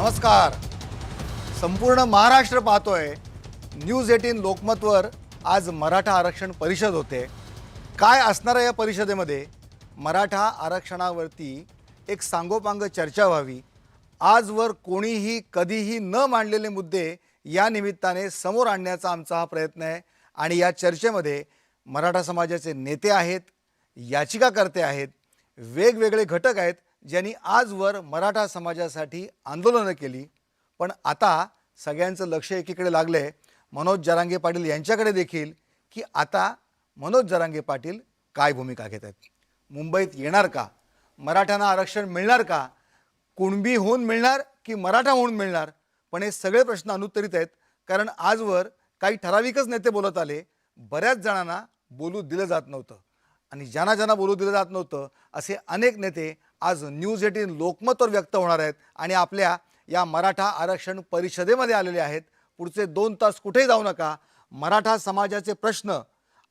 नमस्कार. संपूर्ण महाराष्ट्र पाहतोय न्यूज 18 लोकमतवर आज मराठा आरक्षण परिषद होते. काय असणार आहे या परिषदेमध्ये? मराठा आरक्षणावरती एक सांगोपांग चर्चा व्हावी. आजवर कोणीही कधीही न मांडलेले मुद्दे या निमित्ताने समोर आणण्याचा आमचा हा प्रयत्न आहे. आणि या चर्चेमध्ये मराठा समाजाचे नेते आहेत, याचिकाकर्ते आहेत, वेगवेगळे घटक आहेत ज्यांनी आजवर मराठा समाजासाठी आंदोलनं केली. पण आता सगळ्यांचं लक्ष एकीकडे लागले मनोज जरांगे पाटील यांच्याकडे देखील, की आता मनोज जरांगे पाटील काय भूमिका घेत आहेत. मुंबईत येणार का? मराठ्यांना आरक्षण मिळणार का? कुणबी होऊन मिळणार की मराठा होऊन मिळणार? पण हे सगळे प्रश्न अनुत्तरित आहेत, कारण आजवर काही ठराविकच नेते बोलत आले. बऱ्याच जणांना बोलू दिलं जात नव्हतं. आणि ज्यांना ज्यांना बोलू दिलं जात नव्हतं असे अनेक नेते आज न्यूज 18 लोकमतवर व्यक्त होणार आहेत आणि आपल्या या मराठा आरक्षण परिषदेमध्ये आलेले आहेत. पुढचे 2 तास कुठेही जाऊ नका. मराठा समाजाचे प्रश्न,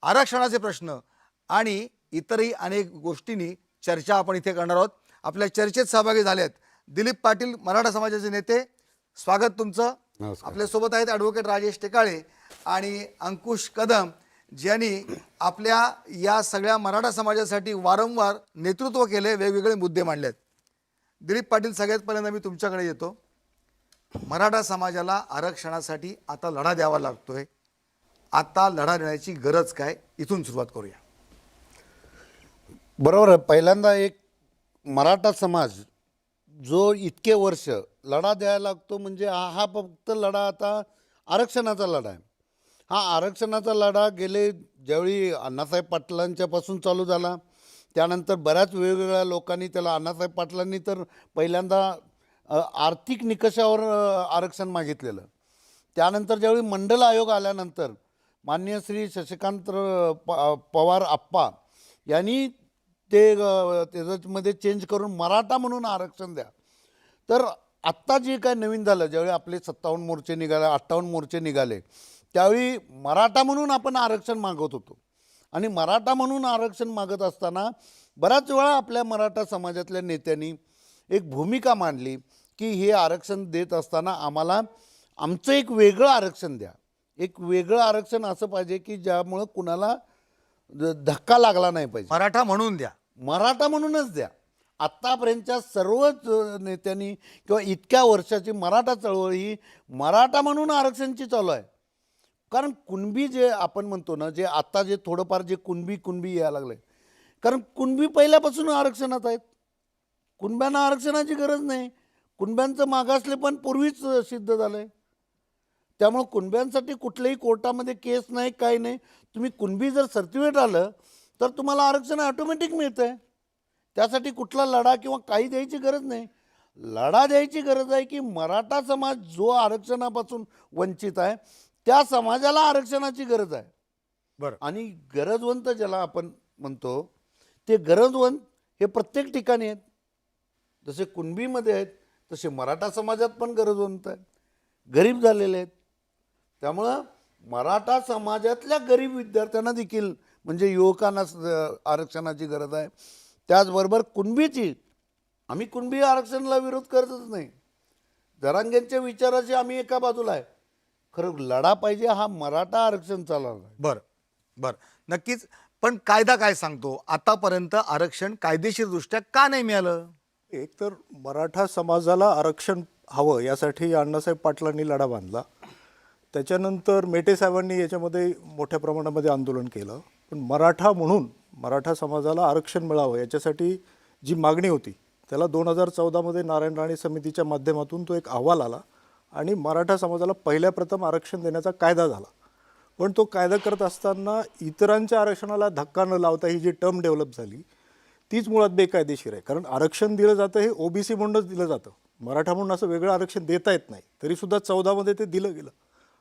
आरक्षणाचे प्रश्न आणि इतरही अनेक गोष्टींनी चर्चा आपण इथे करणार आहोत. आपल्या चर्चेत सहभागी झाले आहेत दिलीप पाटील, मराठा समाजाचे नेते. स्वागत तुमचं. आपल्यासोबत आहेत ॲडव्होकेट राजेश टेकाळे आणि अंकुश कदम, ज्यांनी आपल्या या सगळ्या मराठा समाजासाठी वारंवार नेतृत्व केले, वेगवेगळे मुद्दे मांडलेत. दिलीप पाटील, सगळ्यात पहिल्यांदा मी तुमच्याकडे येतो. मराठा समाजाला आरक्षणासाठी आता लढा द्यावा लागतोय. आता लढा देण्याची गरज काय? इथून सुरुवात करूया. बरोबर आहे. पहिल्यांदा एक मराठा समाज जो इतके वर्ष लढा द्यायला लागतो म्हणजे हा फक्त लढा आता आरक्षणाचा लढा आहे. हा आरक्षणाचा लढा गेले ज्यावेळी अण्णासाहेब पाटलांच्यापासून चालू झाला, त्यानंतर बऱ्याच वेगवेगळ्या लोकांनी त्याला, अण्णासाहेब पाटलांनी तर पहिल्यांदा आर्थिक निकषावर आरक्षण मागितलेलं. त्यानंतर ज्यावेळी मंडल आयोग आल्यानंतर माननीय श्री शशिकांत पवार आप्पा यांनी ते त्याच्यामध्ये चेंज करून मराठा म्हणून आरक्षण द्या. तर आत्ता जे काय नवीन झालं, ज्यावेळी आपले 57 मोर्चे निघाले, 58 मोर्चे निघाले, त्यावेळी मराठा म्हणून आपण आरक्षण मागत होतो. आणि मराठा म्हणून आरक्षण मागत असताना बऱ्याच वेळा आपल्या मराठा समाजातल्या नेत्यांनी एक भूमिका मांडली की हे आरक्षण देत असताना आम्हाला आमचं एक वेगळं आरक्षण द्या. एक वेगळं आरक्षण असं पाहिजे की ज्यामुळं कुणाला धक्का लागला नाही पाहिजे. मराठा म्हणून द्या, मराठा म्हणूनच द्या. आत्तापर्यंतच्या सर्वच नेत्यांनी किंवा इतक्या वर्षाची मराठा चळवळ ही मराठा म्हणून आरक्षणची चालू आहे. कारण कुणबी जे आपण म्हणतो ना, जे आता जे थोडंफार जे कुणबी यायला लागलं आहे, कारण कुणबी पहिल्यापासून आरक्षणात आहेत. कुणब्यांना आरक्षणाची गरज नाही. कुणब्यांचं मागासले पण पूर्वीच सिद्ध झालं आहे. त्यामुळं कुणब्यांसाठी कुठल्याही कोर्टामध्ये केस नाही, काही नाही. तुम्ही कुणबी जर सर्टिफिकेट आलं तर तुम्हाला आरक्षण ऑटोमॅटिक मिळतं आहे. त्यासाठी कुठला लढा किंवा काही द्यायची गरज नाही. लढा द्यायची गरज आहे की मराठा समाज जो आरक्षणापासून वंचित आहे त्या समाजाला आरक्षणाची गरज आहे. बरं. आणि गरजवंत ज्याला आपण म्हणतो ते गरजवंत हे प्रत्येक ठिकाणी आहेत. जसे कुणबीमध्ये आहेत तसे मराठा समाजात पण गरजवंत आहेत, गरीब झालेले आहेत. त्यामुळं मराठा समाजातल्या गरीब विद्यार्थ्यांना देखील म्हणजे युवकांना आरक्षणाची गरज आहे. त्याचबरोबर कुणबीची, आम्ही कुणबी आरक्षणाला विरोध करतच नाही. जरांगेंच्या विचाराची आम्ही एका बाजूला आहे. खरं लढा पाहिजे हा मराठा आरक्षण चालवणार आहे. बरं बरं, नक्कीच. पण कायदा काय सांगतो? आतापर्यंत आरक्षण कायदेशीरदृष्ट्या का नाही मिळालं? एक तर मराठा समाजाला आरक्षण हवं यासाठी अण्णासाहेब पाटलांनी लढा बांधला. त्याच्यानंतर मेटे साहेबांनी याच्यामध्ये मोठ्या प्रमाणामध्ये आंदोलन केलं. पण मराठा म्हणून मराठा समाजाला आरक्षण मिळावं याच्यासाठी जी मागणी होती त्याला 2014मध्ये नारायण राणे समितीच्या माध्यमातून तो एक अहवाल आला आणि मराठा समाजाला पहिल्या प्रथम आरक्षण देण्याचा कायदा झाला. पण तो कायदा करत असताना इतरांच्या आरक्षणाला धक्का न लावता ही जी टर्म डेव्हलप झाली तीच मुळात बेकायदेशीर आहे. कारण आरक्षण दिलं जातं हे ओबीसी म्हणूनच दिलं जातं. मराठा म्हणून असं वेगळं आरक्षण देता येत नाही. तरीसुद्धा 14मध्ये ते दिलं गेलं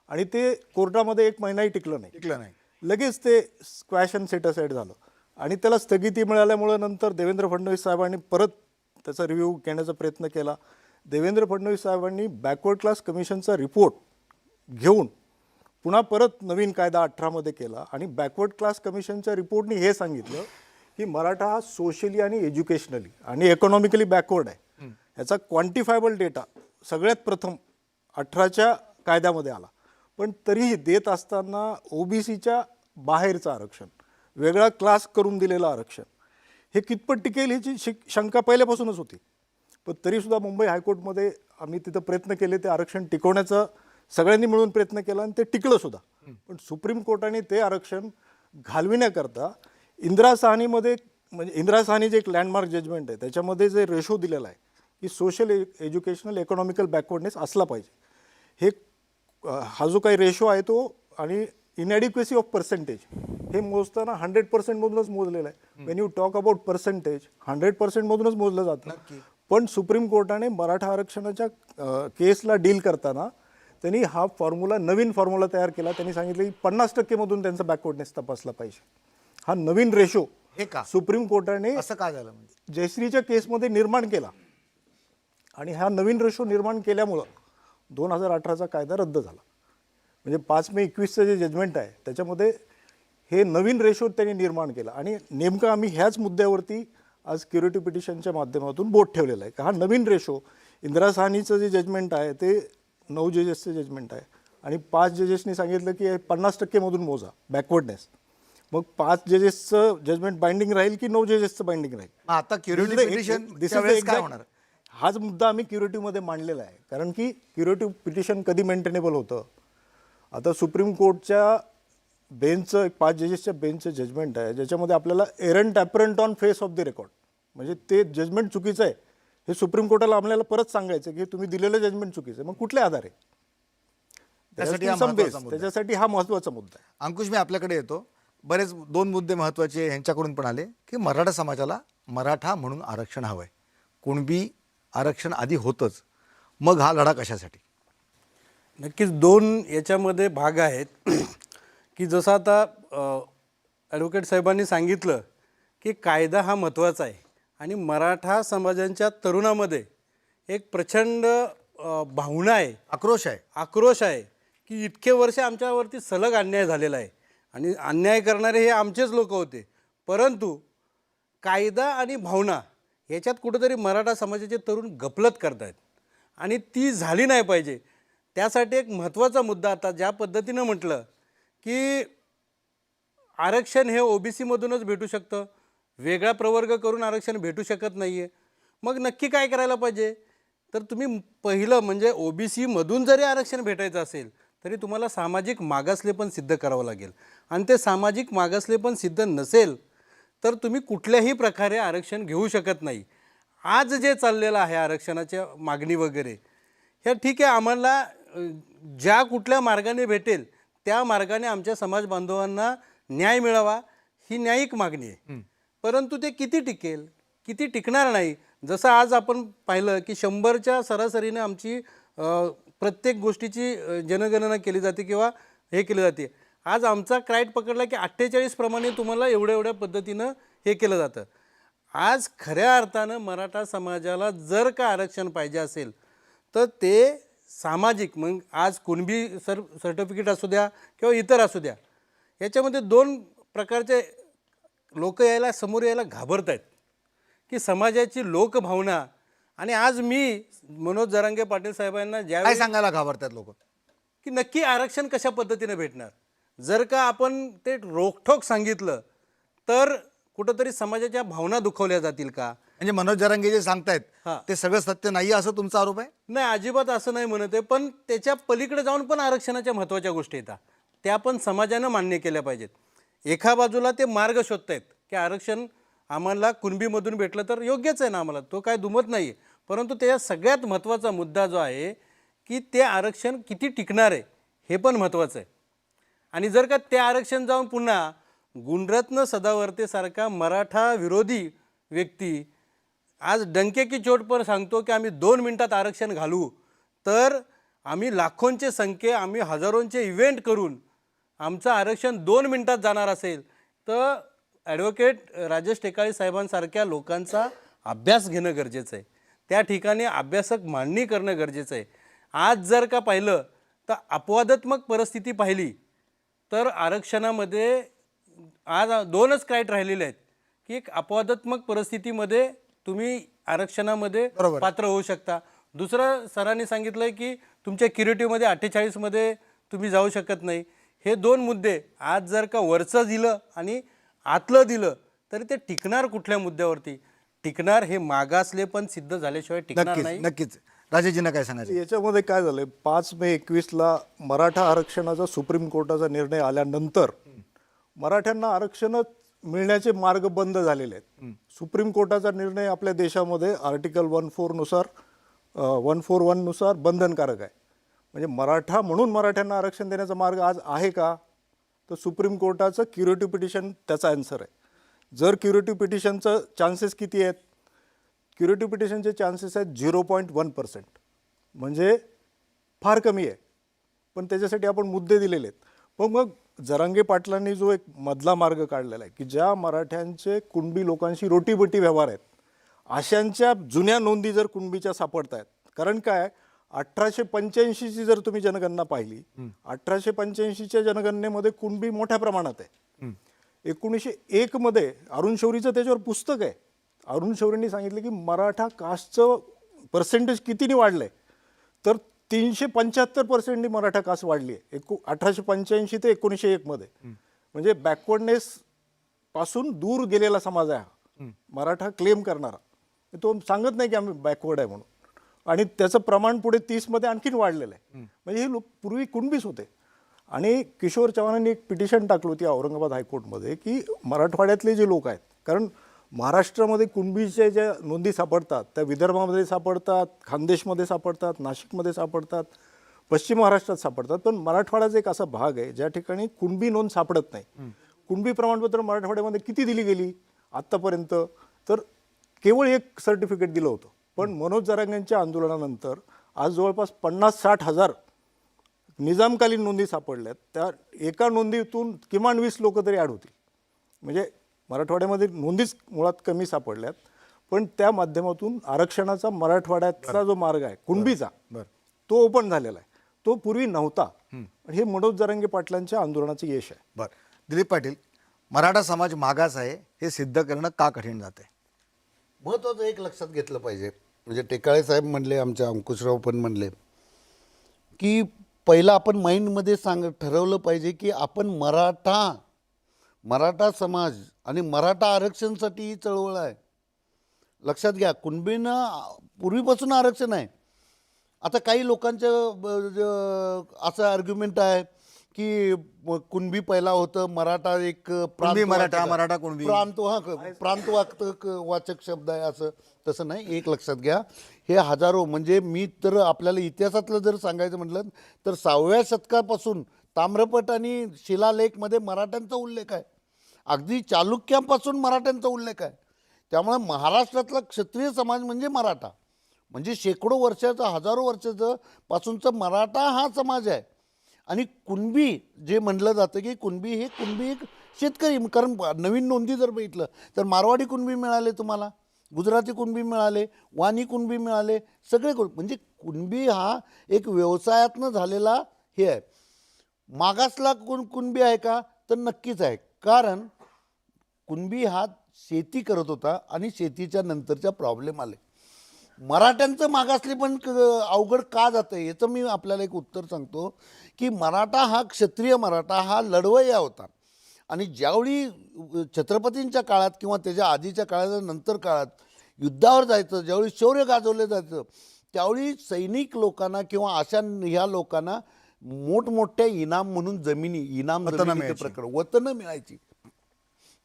आणि ते कोर्टामध्ये 1 महिनाही टिकलं नाही. लगेच ते स्क्वॅश अँड सेट असाइड झालं आणि त्याला स्थगिती मिळाल्यामुळं नंतर देवेंद्र फडणवीस साहेबांनी परत त्याचा रिव्ह्यू घेण्याचा प्रयत्न केला. देवेंद्र फडणवीस साहेबांनी बॅकवर्ड क्लास कमिशनचा रिपोर्ट घेऊन पुन्हा परत नवीन कायदा 18मध्ये केला आणि बॅकवर्ड क्लास कमिशनच्या रिपोर्टनी हे सांगितलं की मराठा हा सोशली आणि एज्युकेशनली आणि इकॉनॉमिकली बॅकवर्ड आहे. याचा क्वांटिफायबल डेटा सगळ्यात प्रथम 18च्या कायद्यामध्ये आला, पण तरीही देत असताना ओबीसीच्या बाहेरचं आरक्षण, वेगळा क्लास करून दिलेलं आरक्षण हे कितपत टिकेल ह्याची शंका पहिल्यापासूनच होती. पण तरीसुद्धा मुंबई हायकोर्टमध्ये आम्ही तिथं प्रयत्न केले, ते आरक्षण टिकवण्याचा सगळ्यांनी मिळून प्रयत्न केला आणि ते टिकलं सुद्धा. पण सुप्रीम कोर्टाने ते आरक्षण घालविण्याकरता इंदिरा साहनीमध्ये, म्हणजे इंदिरा साहनी जे एक लँडमार्क जजमेंट आहे त्याच्यामध्ये जे रेशो दिलेला आहे की सोशल एज्युकेशनल इकॉनॉमिकल बॅकवर्डनेस असला पाहिजे, हे हा जो काही रेशो आहे तो, आणि इनॲडिक्वेसी ऑफ पर्सेंटेज हे मोजताना 100%मधूनच मोजलेलं आहे. When you talk about percentage 100%मधूनच मोजलं जातं. पण सुप्रीम कोर्टाने मराठा आरक्षणाच्या केसला डील करताना त्यांनी हा फॉर्म्युला, नवीन फॉर्म्युला तयार केला. त्यांनी सांगितलं की 50%मधून त्यांचा बॅकवर्डनेस तपासला पाहिजे. हा नवीन रेशो हे का सुप्रीम कोर्टाने असं का झालं म्हणजे? जयश्रीच्या केसमध्ये निर्माण केला, आणि हा नवीन रेशो निर्माण केल्यामुळं 2018चा कायदा रद्द झाला. म्हणजे 5 मे 21चं जे जजमेंट आहे त्याच्यामध्ये हे नवीन रेशो त्यांनी निर्माण केला. आणि नेमकं आम्ही ह्याच मुद्द्यावरती आज क्युरेटिव्ह पिटिशनच्या माध्यमातून बोट ठेवलेला आहे की हा नवीन रेशो, इंदिरा साहनीचं जे जजमेंट आहे ते 9 जजेसचं जजमेंट आहे, आणि 5 जजेसनी सांगितलं की 50%मधून मोजा बॅकवर्डनेस. मग 5 जजेसचं जजमेंट बाइंडिंग राहील की 9 जजेसचं बाइंडिंग राहील? आता क्युरेटिव्ह पिटिशन काय होणार? हाच मुद्दा आम्ही क्युरेटिव्हमध्ये मांडलेला आहे. कारण की क्युरेटिव्ह पिटिशन कधी मेंटेनेबल होतं? आता सुप्रीम कोर्टच्या बेंचचं, एक 5 जजेसच्या बेंचचं जजमेंट आहे ज्याच्यामध्ये आपल्याला errant apparent on face of the record, म्हणजे ते जजमेंट चुकीचं आहे हे सुप्रीम कोर्टाला आपल्याला परत सांगायचं की तुम्ही दिलेलं जजमेंट चुकीचं आहे. मग कुठल्या आधारे? त्याच्यासाठी हा महत्त्वाचा मुद्दा आहे. अंकुश, मी आपल्याकडे येतो. बरेच 2 मुद्दे महत्त्वाचे ह्यांच्याकडून पण आले की मराठा समाजाला मराठा म्हणून आरक्षण हवं आहे, कुणबी आरक्षण आधी होतंच, मग हा लढा कशासाठी? नक्कीच 2 याच्यामध्ये भाग आहेत की जसं आता ॲडव्होकेट साहेबांनी सांगितलं की कायदा हा महत्त्वाचा आहे, आणि मराठा समाजांच्या तरुणामध्ये एक प्रचंड भावना आहे, आक्रोश आहे की इतके वर्ष आमच्यावरती सलग अन्याय झालेला आहे, आणि अन्याय करणारे हे आमचेच लोक होते, परंतु कायदा आणि भावना ह्याच्यात कुठंतरी मराठा समाजाचे तरुण गफलत करत आहेत, आणि ती झाली नाही पाहिजे. त्यासाठी एक महत्त्वाचा मुद्दा, आता ज्या पद्धतीनं म्हटलं की आरक्षण हे ओबीसीमधूनच भेटू शकतं, वेगळा प्रवर्ग करून आरक्षण भेटू शकत नाही आहे. मग नक्की काय करायला पाहिजे? तर तुम्ही पहिलं म्हणजे ओबीसीमधून जरी आरक्षण भेटायचं असेल तरी तुम्हाला सामाजिक मागासलेपण सिद्ध करावं लागेल, आणि ते सामाजिक मागासलेपण सिद्ध नसेल तर तुम्ही कुठल्याही प्रकारे आरक्षण घेऊ शकत नाही. आज जे चाललेलं आहे आरक्षणाच्या मागणी वगैरे, ह्या ठीक आहे, आम्हाला ज्या कुठल्या मार्गाने भेटेल त्या मार्गाने आमच्या समाज बांधवांना न्याय मिळावा ही न्यायिक मागणी आहे, परंतु ते किती टिकेल, किती टिकणार नाही. जसं आज आपण पाहिलं की 100च्या सरासरीने आमची प्रत्येक गोष्टीची जनगणना केली जाते किंवा हे केली जाते. आज आमचा क्राईट पकडला की 48 प्रमाणे तुम्हाला एवढ्या पद्धतीनं हे केलं जातं. आज खऱ्या अर्थानं मराठा समाजाला जर का आरक्षण पाहिजे असेल तर ते सामाजिक, मग आज कुणबी सर्टिफिकेट असू द्या किंवा इतर असू द्या, याच्यामध्ये 2 प्रकारचे लोक समोर यायला घाबरत आहेत की समाजाची लोकभावना. आणि आज मी मनोज जरांगे पाटील साहेबांना काय ज्यावेळी सांगायला घाबरतात लोक की नक्की आरक्षण कशा पद्धतीने भेटणार, जर का आपण ते रोखठोक सांगितलं तर कुठंतरी समाजाच्या भावना दुखावल्या जातील का? म्हणजे मनोज जरांगे जे सांगतायत ते सगळं सत्य नाही असं तुमचा आरोप आहे? नाही, अजिबात असं नाही म्हणत आहे, पण त्याच्या पलीकडे जाऊन पण आरक्षणाच्या महत्त्वाच्या गोष्टी येतात, त्या पण समाजानं मान्य केल्या पाहिजेत. एका बाजूला ते मार्ग शोधतायत की आरक्षण आम्हाला कुणबीमधून भेटलं तर योग्यच आहे ना, आम्हाला तो काय दुमत नाही, परंतु त्याच्या सगळ्यात महत्त्वाचा मुद्दा जो आहे की ते आरक्षण किती टिकणार आहे हे पण महत्त्वाचं आहे. आणि जर का ते आरक्षण जाऊन पुन्हा गुणरत्न सदावर्तेसारखा मराठा विरोधी व्यक्ती आज डंके की चोट पर सांगतो की आम्ही 2 मिनिटात आरक्षण घालू, तर आम्ही लाखोंचे संख्ये, आम्ही हजारोंचे इव्हेंट करून आमचं आरक्षण 2 मिनिटात जाणार असेल तर ॲडव्होकेट राजेश टेकाळे साहेबांसारख्या लोकांचा अभ्यास घेणं गरजेचं आहे, त्या ठिकाणी अभ्यासक मांडणी करणं गरजेचं आहे. आज जर का पाहिलं तर अपवादात्मक परिस्थिती पाहिली तर आरक्षणामध्ये आज 2च क्राईट राहिलेले आहेत की एक अपवादात्मक परिस्थितीमध्ये तुम्ही आरक्षणामध्ये पात्र होऊ शकता, दुसरं सरांनी सांगितलं की तुमच्या क्युरेटिव्हमध्ये 48मध्ये तुम्ही जाऊ शकत नाही. हे दोन मुद्दे आज जर का वरचं दिलं आणि आतलं दिलं तर ते टिकणार कुठल्या मुद्द्यावरती टिकणार? हे मागासले पण सिद्ध झाल्याशिवाय टिकणार नक्कीच नाही. नक्कीच. राजेशजींना काय सांगायचं? याच्यामध्ये काय झालंय, 5 मे 21ला मराठा आरक्षणाचा सुप्रीम कोर्टाचा निर्णय आल्यानंतर मराठ्यांना आरक्षणच मिळण्याचे मार्ग बंद झालेले आहेत. सुप्रीम कोर्टाचा निर्णय आपल्या देशामध्ये आर्टिकल 141 नुसार बंधनकारक आहे. म्हणजे मराठा म्हणून मराठ्यांना आरक्षण देण्याचा मार्ग आज आहे का? तर सुप्रीम कोर्टाचं क्युरेटिव्ह पिटिशन त्याचा आन्सर आहे. जर क्युरेटिव्ह पिटिशनचं चान्सेस किती आहेत? क्युरेटिव्ह पिटिशनचे चान्सेस आहेत 0.1%, म्हणजे फार कमी आहे. पण त्याच्यासाठी आपण मुद्दे दिलेले आहेत. पण मग जरांगे पाटलांनी जो एक मधला मार्ग काढलेला आहे की ज्या मराठ्यांचे कुणबी लोकांशी रोटीबटी व्यवहार आहेत अशांच्या जुन्या नोंदी जर कुणबीच्या सापडत आहेत. कारण काय, 1885ची जर तुम्ही जनगणना पाहिली, 1885च्या जनगणनेमध्ये कुणबी मोठ्या प्रमाणात आहे. 1901 मध्ये अरुण शौरीचं त्याच्यावर पुस्तक आहे. अरुण शौरींनी सांगितलं की मराठा कास्टचं पर्सेंटेज कितीने वाढलंय, तर 375% मराठा कास्ट वाढली आहे 1885 ते 1901 मध्ये. म्हणजे बॅकवर्डनेस पासून दूर गेलेला समाज आहे हा मराठा क्लेम करणारा. तो सांगत नाही की आम्ही बॅकवर्ड आहे म्हणून. आणि त्याचं प्रमाण पुढे 30 मध्ये आणखीन वाढलेलं आहे. म्हणजे हे लोक पूर्वी कुणबीच होते. आणि किशोर चव्हाणांनी एक पिटिशन टाकली होती औरंगाबाद हायकोर्टमध्ये की मराठवाड्यातले जे लोक आहेत, कारण महाराष्ट्रामध्ये कुणबीच्या ज्या नोंदी सापडतात त्या विदर्भामध्ये सापडतात, खानदेशमध्ये सापडतात, नाशिकमध्ये सापडतात, पश्चिम महाराष्ट्रात सापडतात. पण मराठवाड्याचा एक असा भाग आहे ज्या ठिकाणी कुणबी नोंद सापडत नाही. कुणबी प्रमाणपत्र मराठवाड्यामध्ये किती दिली गेली आत्तापर्यंत? तर केवळ एक सर्टिफिकेट दिलं होतं. पण मनोज जरांगेंच्या आंदोलनानंतर आज जवळपास 50-60 हजार निजामकालीन नोंदी सापडल्यात. त्या एका नोंदीतून किमान 20 लोक तरी ॲड होतील. म्हणजे मराठवाड्यामध्ये नोंदीच मुळात कमी सापडल्यात. पण त्या माध्यमातून आरक्षणाचा मराठवाड्यातला जो मार्ग आहे कुणबीचा, तो ओपन झालेला आहे. तो पूर्वी नव्हता. हे मनोज जरांगे पाटलांच्या आंदोलनाचं यश आहे. बरं, दिलीप पाटील, मराठा समाज मागास आहे हे सिद्ध करणं का कठीण जाते? महत्त्वाचं एक लक्षात घेतलं पाहिजे. म्हणजे टेकाळे साहेब म्हणले, आमच्या अंकुशराव पण म्हणले की पहिलं आपण माइंडमध्ये ठरवलं पाहिजे की आपण मराठा समाज आणि मराठा आरक्षणसाठी ही चळवळ आहे. लक्षात घ्या, कुणबींना पूर्वीपासून आरक्षण आहे. आता काही लोकांचं असं आर्ग्युमेंट आहे की कुणबी पहिला होतं, मराठा एक मराठा कुणबी प्रांतवाचक शब्द आहे, असं तसं नाही. एक लक्षात घ्या, हे हजारो, म्हणजे मी तर आपल्याला इतिहासातलं जर सांगायचं म्हटलं तर 6व्या शतकापासून ताम्रपट आणि शिलालेखमध्ये मराठ्यांचा उल्लेख आहे. अगदी चालुक्यांपासून मराठ्यांचा उल्लेख आहे. त्यामुळे महाराष्ट्रातला क्षत्रिय समाज म्हणजे मराठा, म्हणजे शेकडो वर्षाचा, हजारो वर्षाचं पासूनचा मराठा हा समाज आहे. आणि कुणबी जे म्हटलं जातं की कुणबी एक शेतकरी, कारण नवीन नोंदी जर बघितलं तर मारवाडी कुणबी मिळाले तुम्हाला, गुजराती कुणबी मिळाले, वाणी कुणबी मिळाले, सगळे म्हणजे कुणबी हा एक व्यवसायातनं झालेला हे आहे. मागासला कुणबी आहे का? तर नक्कीच आहे. कारण कुणबी हा शेती करत होता आणि शेतीच्या नंतरच्या प्रॉब्लेम आले. मराठ्यांचं मागासले पण अवघड का जातं याचं मी आपल्याला एक उत्तर सांगतो की मराठा हा क्षत्रिय मराठा हा लढवय्या होता. आणि ज्यावेळी छत्रपतींच्या काळात किंवा त्याच्या आधीच्या काळात, नंतर काळात युद्धावर जायचं, ज्यावेळी शौर्य गाजवलं जायचं, त्यावेळी सैनिक लोकांना किंवा अशा ह्या लोकांना मोठमोठ्या इनाम म्हणून प्रकरण वतनं मिळायची.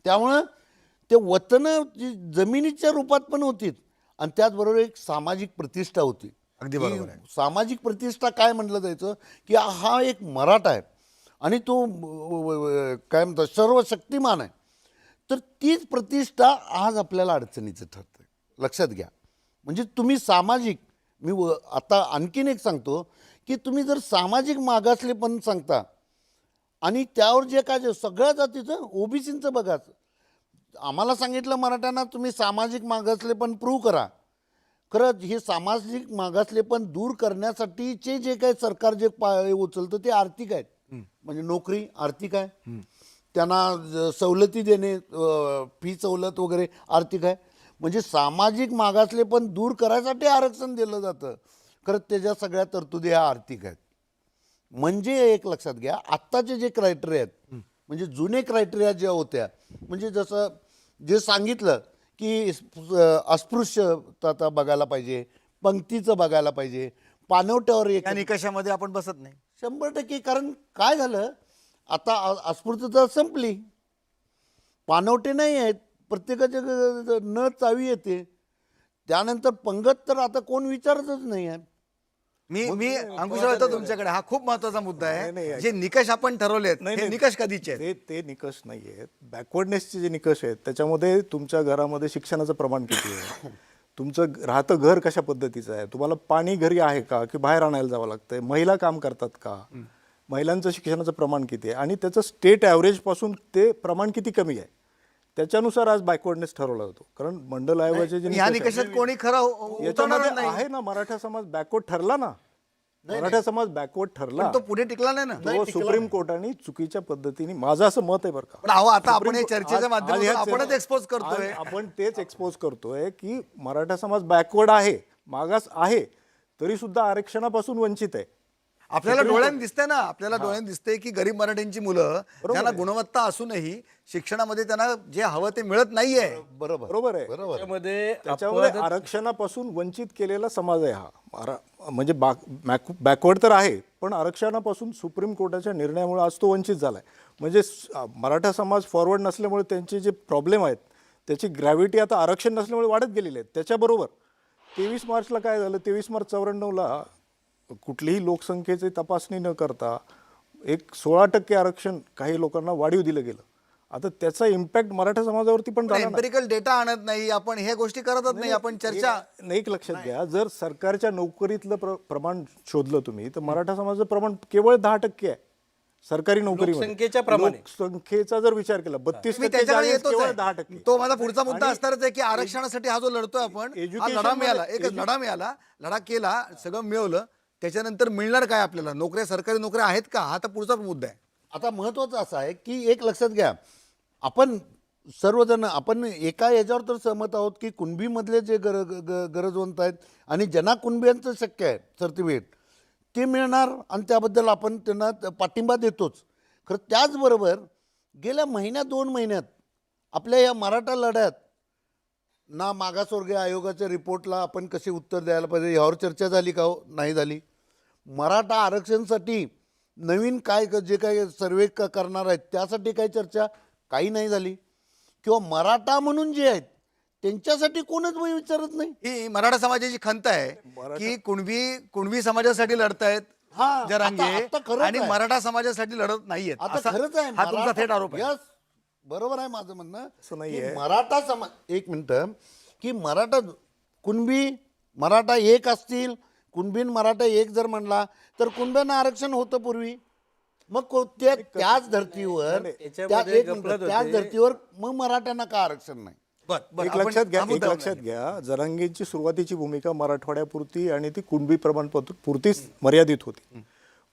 त्यामुळं ते वतनं जमिनीच्या रूपात पण होती आणि त्याचबरोबर एक सामाजिक प्रतिष्ठा होती. अगदी बरोबर आहे. सामाजिक प्रतिष्ठा काय म्हटलं जायचं की हा एक मराठा आहे आणि तो काय म्हणतात सर्वशक्तिमान आहे. तर तीच प्रतिष्ठा आज आपल्याला अडचणीचं ठरते. लक्षात घ्या, म्हणजे तुम्ही सामाजिक, मी आता आणखीन एक सांगतो की तुम्ही जर सामाजिक मागासले पण सांगता आणि त्यावर जे काय सगळ्या जातीचं ओबीसीचं बघा, आम्हाला सांगितलं मराठ्यांना तुम्ही सामाजिक मागासले पण प्रूव्ह करा. खरंच हे सामाजिक मागासले पण दूर करण्यासाठीचे जे काही सरकार जे उचलतं ते आर्थिक आहेत. म्हणजे नोकरी आर्थिक आहे, त्यांना सवलती देणे, फी सवलत वगैरे आर्थिक आहे. म्हणजे सामाजिक मागासले पण दूर करायसाठी आरक्षण दिलं जातं. खरं त्याच्या सगळ्या तरतुदी ह्या आर्थिक आहेत. म्हणजे एक लक्षात घ्या, आत्ताचे जे क्रायटेरिया आहेत म्हणजे जुने क्रायटेरिया ज्या होत्या, म्हणजे जसं जे सांगितलं की अस्पृश्यता बघायला पाहिजे, पंक्तीचं बघायला पाहिजे, पाणवट्यावर एक या निकषामध्ये आपण बसत नाही. 100%. कारण काय झालं, आता अस्पृश्यता संपली, पाणवटे नाही आहेत, प्रत्येकाच्या न चावी येते. त्यानंतर पंगत तर आता कोण विचारतच नाही आहे. मी अंकुशराव येतो तुमच्याकडे. हा खूप महत्वाचा मुद्दा आहे. नाही. जे निकष आपण ठरवलेत हे निकष कधीचे आहेत? ते निकष नाही आहेत. बॅकवर्डनेसचे जे निकष आहेत त्याच्यामध्ये तुमच्या घरामध्ये शिक्षणाचं प्रमाण किती आहे, तुमचं राहतं घर कशा पद्धतीचं आहे, तुम्हाला पाणी घरी आहे का की बाहेर आणायला जावं लागतंय, महिला काम करतात का, महिलांचं शिक्षणाचं प्रमाण किती आहे आणि त्याचं स्टेट ॲव्हरेजपासून ते प्रमाण किती कमी आहे, त्याच्यानुसार आज बॅकवर्डनेस ठरवला जातो. कारण मंडल आयोगाचे जे ह्या निकष आहेत, निकषात कोणी खरं उतरणार याच्यामध्ये नाही. आहे ना, मराठा समाज बॅकवर्ड ठरला ना, मराठा समाज बॅकवर्ड ठरला. पण तो पुढे टिकला नाही ना. तो सुप्रीम कोर्टाने चुकीच्या पद्धतीने, माझं असं मत आहे बरं का. पण अहो आता आपण हे सुप्रीम चर्चेच्या आज- आज माध्यमातून ह्याच- आपणच एक्सपोज करतोय. आज आपण तेच एक्सपोज करतोय की मराठा समाज बॅकवर्ड आहे, मागास आहे, तरी सुद्धा आरक्षणापासून वंचित आहे. आपल्याला डोळ्यात दिसतंय ना, आपल्याला डोळ्यात दिसतंय की गरीब मराठ्यांची मुलं ज्यांना गुणवत्ता असूनही शिक्षणामध्ये त्यांना जे हवं ते मिळत नाहीये. बरोबर आहे. त्याच्यामध्ये त्याच्यामुळे आरक्षणापासून वंचित केलेला समाज आहे हा. म्हणजे बॅकवर्ड तर आहे, पण आरक्षणापासून सुप्रीम कोर्टाच्या निर्णयामुळे आज तो वंचित झालाय. म्हणजे मराठा समाज फॉरवर्ड नसल्यामुळे त्यांचे जे प्रॉब्लेम आहेत त्याची ग्रॅव्हिटी आता आरक्षण नसल्यामुळे वाढत गेलेली आहे. त्याच्याबरोबर 23 मार्चला काय झालं, 23 मार्च 94ला कुठलीही लोकसंख्येची तपासणी न करता एक 16% आरक्षण काही लोकांना वाढीव दिलं गेलं. आता त्याचा इम्पॅक्ट मराठा समाजावरती पण झाला ना. एम्पिरिकल डेटा आणत नाही आपण, हे गोष्टी करतच नाही आपण. चर्चा एक लक्षात घ्या, जर सरकारच्या नोकरीतलं प्रमाण शोधलं तुम्ही तर मराठा समाजाचं प्रमाण केवळ 10% आहे सरकारी नोकरी. लोकसंख्येच्या प्रमाणे. लोकसंख्येचा जर विचार केला 32% मी त्याच्याकडे केवळ येतोच 10%. आहे. तो माझा पुढचा मुद्दा असणारच आहे की आरक्षणासाठी हा जो लढतोय आपण, हा लढा मिळाला, एकच लढा मिळाला, लढा केला, सगळं मिळवलं, त्याच्यानंतर मिळणार काय आपल्याला? नोकऱ्या, सरकारी नोकऱ्या आहेत का? हा तर पुढचा मुद्दा आहे. आता महत्त्वाचं असं आहे की एक लक्षात घ्या, आपण सर्वजण आपण एका याच्यावर तर सहमत आहोत की कुणबीमधले जे गरजवंत आहेत आणि ज्यांना कुणबीयांचं शक्य आहे सर्टिफिकेट ते मिळणार आणि त्याबद्दल आपण त्यांना पाठिंबा देतोच. खरं त्याचबरोबर गेल्या महिन्यात 2 महिन्यात आपल्या या मराठा लढ्यात ना मागासवर्गीय आयोगाच्या रिपोर्टला आपण कसे उत्तर द्यायला पाहिजे यावर चर्चा झाली का? नाही झाली. मराठा आरक्षणासाठी नवीन काय जे काही सर्वे करणार आहेत त्यासाठी काही चर्चा काही नाही झाली. किंवा मराठा म्हणून जे आहेत त्यांच्यासाठी कोणच विचारत नाही. ही मराठा समाजाची खंत आहे की कुणबी समाजासाठी लढतायत हा, जरांगे आता खरंच आणि आहे. मराठा समाजासाठी लढत नाहीयेत. आता असा- खरंच आहे, हा तुमचा थेट आरोप आहे. Yes, बरोबर आहे माझं म्हणणं. असं नाहीये. की मराठा समाज, एक मिनिट, की मराठा कुणबी मराठा एक असतील, कुणबीन मराठा एक जर म्हणला तर कुणब्यांना आरक्षण होतं पूर्वी. मग त्याच धर्तीवर याच्यामध्ये एक मिनिट, गफलत त्याच होते. धर्तीवर मग मराठ्यांना का आरक्षण नाही? बरं, एक आपण लक्षात घ्या, हा एक मुद्दा लक्षात घ्या, जरांगेंची सुरुवातीची भूमिका मराठवाड्यापुरती आणि ती कुणबी प्रमाणपत्र पुरतीच मर्यादित होती.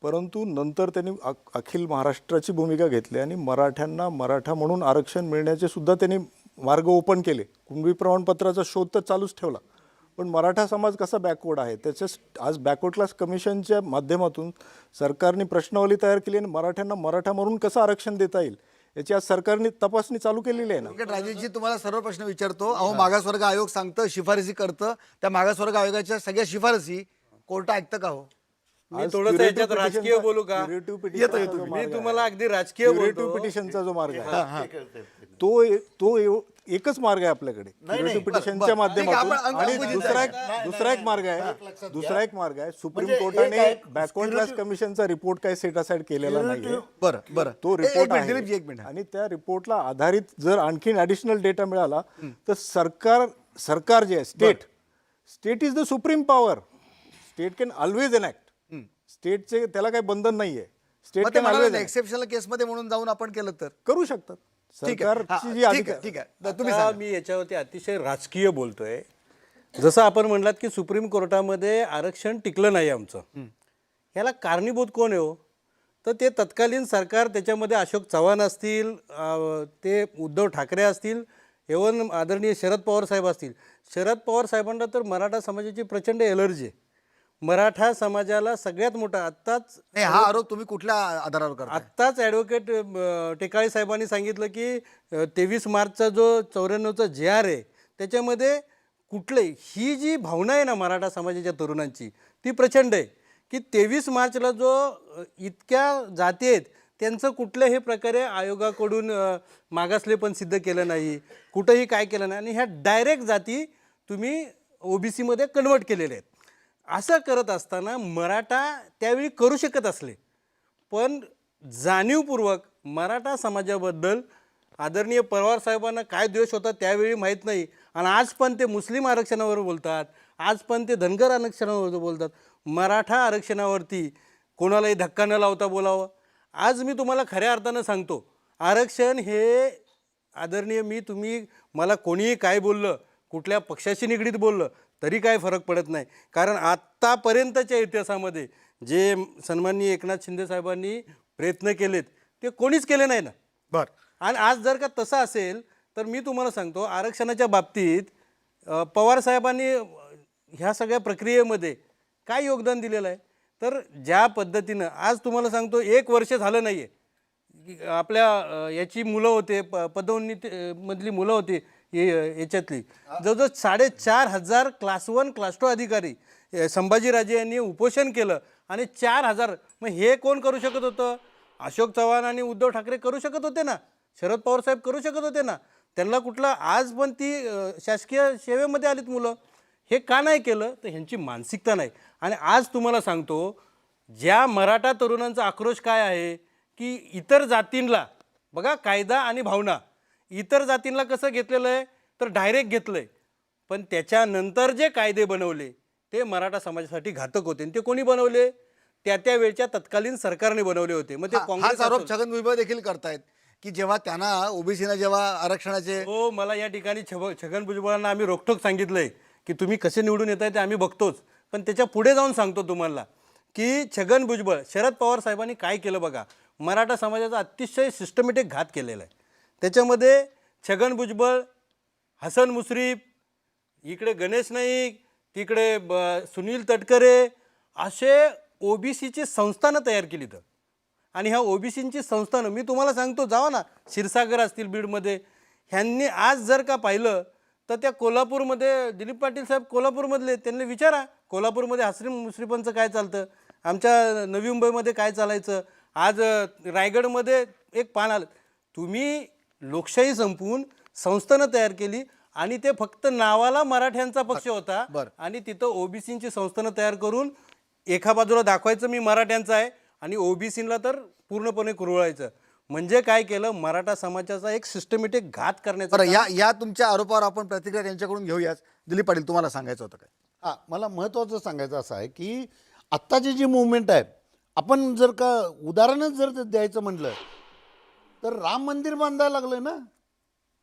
परंतु नंतर त्यांनी अखिल महाराष्ट्राची भूमिका घेतली आणि मराठ्यांना मराठा म्हणून आरक्षण मिळण्याचे सुद्धा त्यांनी मार्ग ओपन केले. कुणबी प्रमाणपत्राचा शोध तर चालूच ठेवला, पण मराठा समाज कसा बॅकवर्ड आहे त्याच्या आज बॅकवर्ड क्लास कमिशनच्या माध्यमातून सरकारने प्रश्नावली तयार केली आणि मराठ्यांना मराठा म्हणून कसं आरक्षण देता येईल याची आज सरकारने तपासणी चालू केलेली आहे ना. ॲडव्होकेट राजेशजी, तुम्हाला सर्व प्रश्न विचारतो. अहो, मागासवर्ग आयोग सांगतं, शिफारसी करतं, त्या मागासवर्ग आयोगाच्या सगळ्या शिफारसी कोर्ट ऐकतं का हो? मी थोडंसं याच्यात राजकीय बोलू का? मी तुम्हाला अगदी राजकीय बोलतो. पिटिशनचा जो मार्ग आहे तो एकच मार्ग आहे आपल्याकडे. क्युरेटिव्ह पिटिशनच्या माध्यमातून. आणि दुसरा एक मार्ग आहे सुप्रीम कोर्टाने बॅकवर्ड क्लास कमिशनचा रिपोर्ट काय सेट असाइड केलेला नाहीये. बरं तो एक रिपोर्ट मिनिट, आहे दिलीपजी, एक मिनिट. आणि त्या रिपोर्टला आधारित जर आणखीन ॲडिशनल डेटा मिळाला तर सरकार जे आहे state is the supreme power. State can always enact. स्टेटचे त्याला काही बंधन नाहीये. स्टेट कॅन ऑलवेज एक्सेप्शनल केसमध्ये म्हणून जाऊन आपण केलं तर करू शकतात. ठीक आहे. सरकारची जी ठीक आहे, अधिकार ठीक आहे. तुम्ही आता मी याच्यावरती अतिशय राजकीय बोलतोय. जसं आपण म्हणलात की सुप्रीम कोर्टामध्ये आरक्षण टिकलं नाही आमचं, ह्याला कारणीभूत कोण आहे हो? तर ते तत्कालीन सरकार, त्याच्यामध्ये अशोक चव्हाण असतील, ते उद्धव ठाकरे असतील, एवन आदरणीय शरद पवार साहेब असतील. शरद पवार साहेबांना तर मराठा समाजाची प्रचंड एलर्जी आहे. मराठा समाजाला सगळ्यात मोठा आत्ताच नाही, हा आरोप तुम्ही कुठल्या आधारावर करता? आत्ताच ॲडव्होकेट टेकाळे साहेबांनी सांगितलं की 23 मार्चचा जो 94चा JR आहे त्याच्यामध्ये कुठले ही जी भावना आहे ना मराठा समाजाच्या तरुणांची ती प्रचंड आहे की 23 मार्चला जो इतक्या जाती आहेत त्यांचं कुठल्याही प्रकारे आयोगाकडून मागासलेपण सिद्ध केलं नाही, कुठंही काय केलं नाही आणि ह्या डायरेक्ट जाती तुम्ही OBCमध्ये कन्वर्ट केलेल्या आहेत. असं करत असताना मराठा त्यावेळी करू शकत असले, पण जाणीवपूर्वक मराठा समाजाबद्दल आदरणीय पवार साहेबांना काय द्वेष होता त्यावेळी माहीत नाही आणि आज पण ते मुस्लिम आरक्षणावर बोलतात, आज पण ते धनगर आरक्षणावर बोलतात. मराठा आरक्षणावरती कोणालाही धक्का न लावता बोलावं. आज मी तुम्हाला खऱ्या अर्थानं सांगतो, आरक्षण हे आदरणीय तुम्ही मला कोणीही काय बोललं, कुठल्या पक्षाशी निगडीत बोललं तरी काय फरक पडत नाही. कारण आत्तापर्यंतच्या इतिहासामध्ये जे सन्माननीय एकनाथ शिंदे साहेबांनी प्रयत्न केलेत ते कोणीच केले नाही ना. बरं. आणि आज जर का तसं असेल तर मी तुम्हाला सांगतो आरक्षणाच्या बाबतीत पवार साहेबांनी ह्या सगळ्या प्रक्रियेमध्ये काय योगदान दिलेलं आहे. तर ज्या पद्धतीनं आज तुम्हाला सांगतो 1 वर्ष झालं नाही आहे आपल्या याची मुलं होते पदोन्नती मधली मुलं होती याच्यातली जवळजवळ 4,500 क्लास 1 क्लास 2 अधिकारी संभाजीराजे यांनी उपोषण केलं आणि 4,000. मग हे कोण करू शकत होतं? अशोक चव्हाण आणि उद्धव ठाकरे करू शकत होते ना, शरद पवार साहेब करू शकत होते ना. त्यांना कुठलं आज पण ती शासकीय सेवेमध्ये आलीत मुलं. हे का नाही केलं? तर ह्यांची मानसिकता नाही. आणि आज तुम्हाला सांगतो ज्या मराठा तरुणांचा आक्रोश काय आहे की इतर जातींना बघा कायदा आणि भावना इतर जातींना कसं घेतलेलं आहे तर डायरेक्ट घेतलं आहे, पण त्याच्यानंतर जे कायदे बनवले ते मराठा समाजासाठी घातक होते. आणि ते कोणी बनवले? त्या वेळच्या तत्कालीन सरकारने बनवले होते. मग ते हाच आरोप छगन भुजबळ देखील करतायत की जेव्हा त्यांना ओबीसीना जेव्हा आरक्षणाचे हो, मला या ठिकाणी छगन भुजबळांना आम्ही रोखठोक सांगितलंय की तुम्ही कसे निवडून येत आहे ते आम्ही बघतोच, पण त्याच्या पुढे जाऊन सांगतो तुम्हाला की छगन भुजबळ शरद पवार साहेबांनी काय केलं बघा. मराठा समाजाचा अतिशय सिस्टमॅटिक घात केलेला आहे. त्याच्यामध्ये छगन भुजबळ, हसन मुश्रीफ, इकडे गणेश नाईक, तिकडे सुनील तटकरे असे OBCची संस्थानं तयार केली. तर आणि ह्या OBCची संस्थानं मी तुम्हाला सांगतो जावा ना क्षीरसागर असतील बीडमध्ये, ह्यांनी आज जर का पाहिलं तर त्या कोल्हापूरमध्ये दिलीप पाटील साहेब कोल्हापूरमधले त्यांनी विचारा कोल्हापूरमध्ये हसन मुश्रीफांचं काय चालतं, आमच्या नवी मुंबईमध्ये काय चालायचं. आज रायगडमध्ये एक पान आलं. तुम्ही लोकशाही संपवून संस्थानं तयार केली आणि ते फक्त नावाला मराठ्यांचा पक्ष होता आणि तिथं OBCची संस्थानं तयार करून एका बाजूला दाखवायचं मी मराठ्यांचा आहे आणि OBCला तर पूर्णपणे कुरवळायचं. म्हणजे काय केलं? मराठा समाजाचा एक सिस्टमॅटिक घात करण्याचा. बरं, या तुमच्या आरोपावर आपण प्रतिक्रिया त्यांच्याकडून घेऊयाच. दिलीप पाटील, तुम्हाला सांगायचं होतं काय? हां, मला महत्त्वाचं सांगायचं असं आहे की आत्ताची जी मुवमेंट आहे, आपण जर का उदाहरणच जर द्यायचं म्हटलं तर राम मंदिर बांधायला लागलं ना,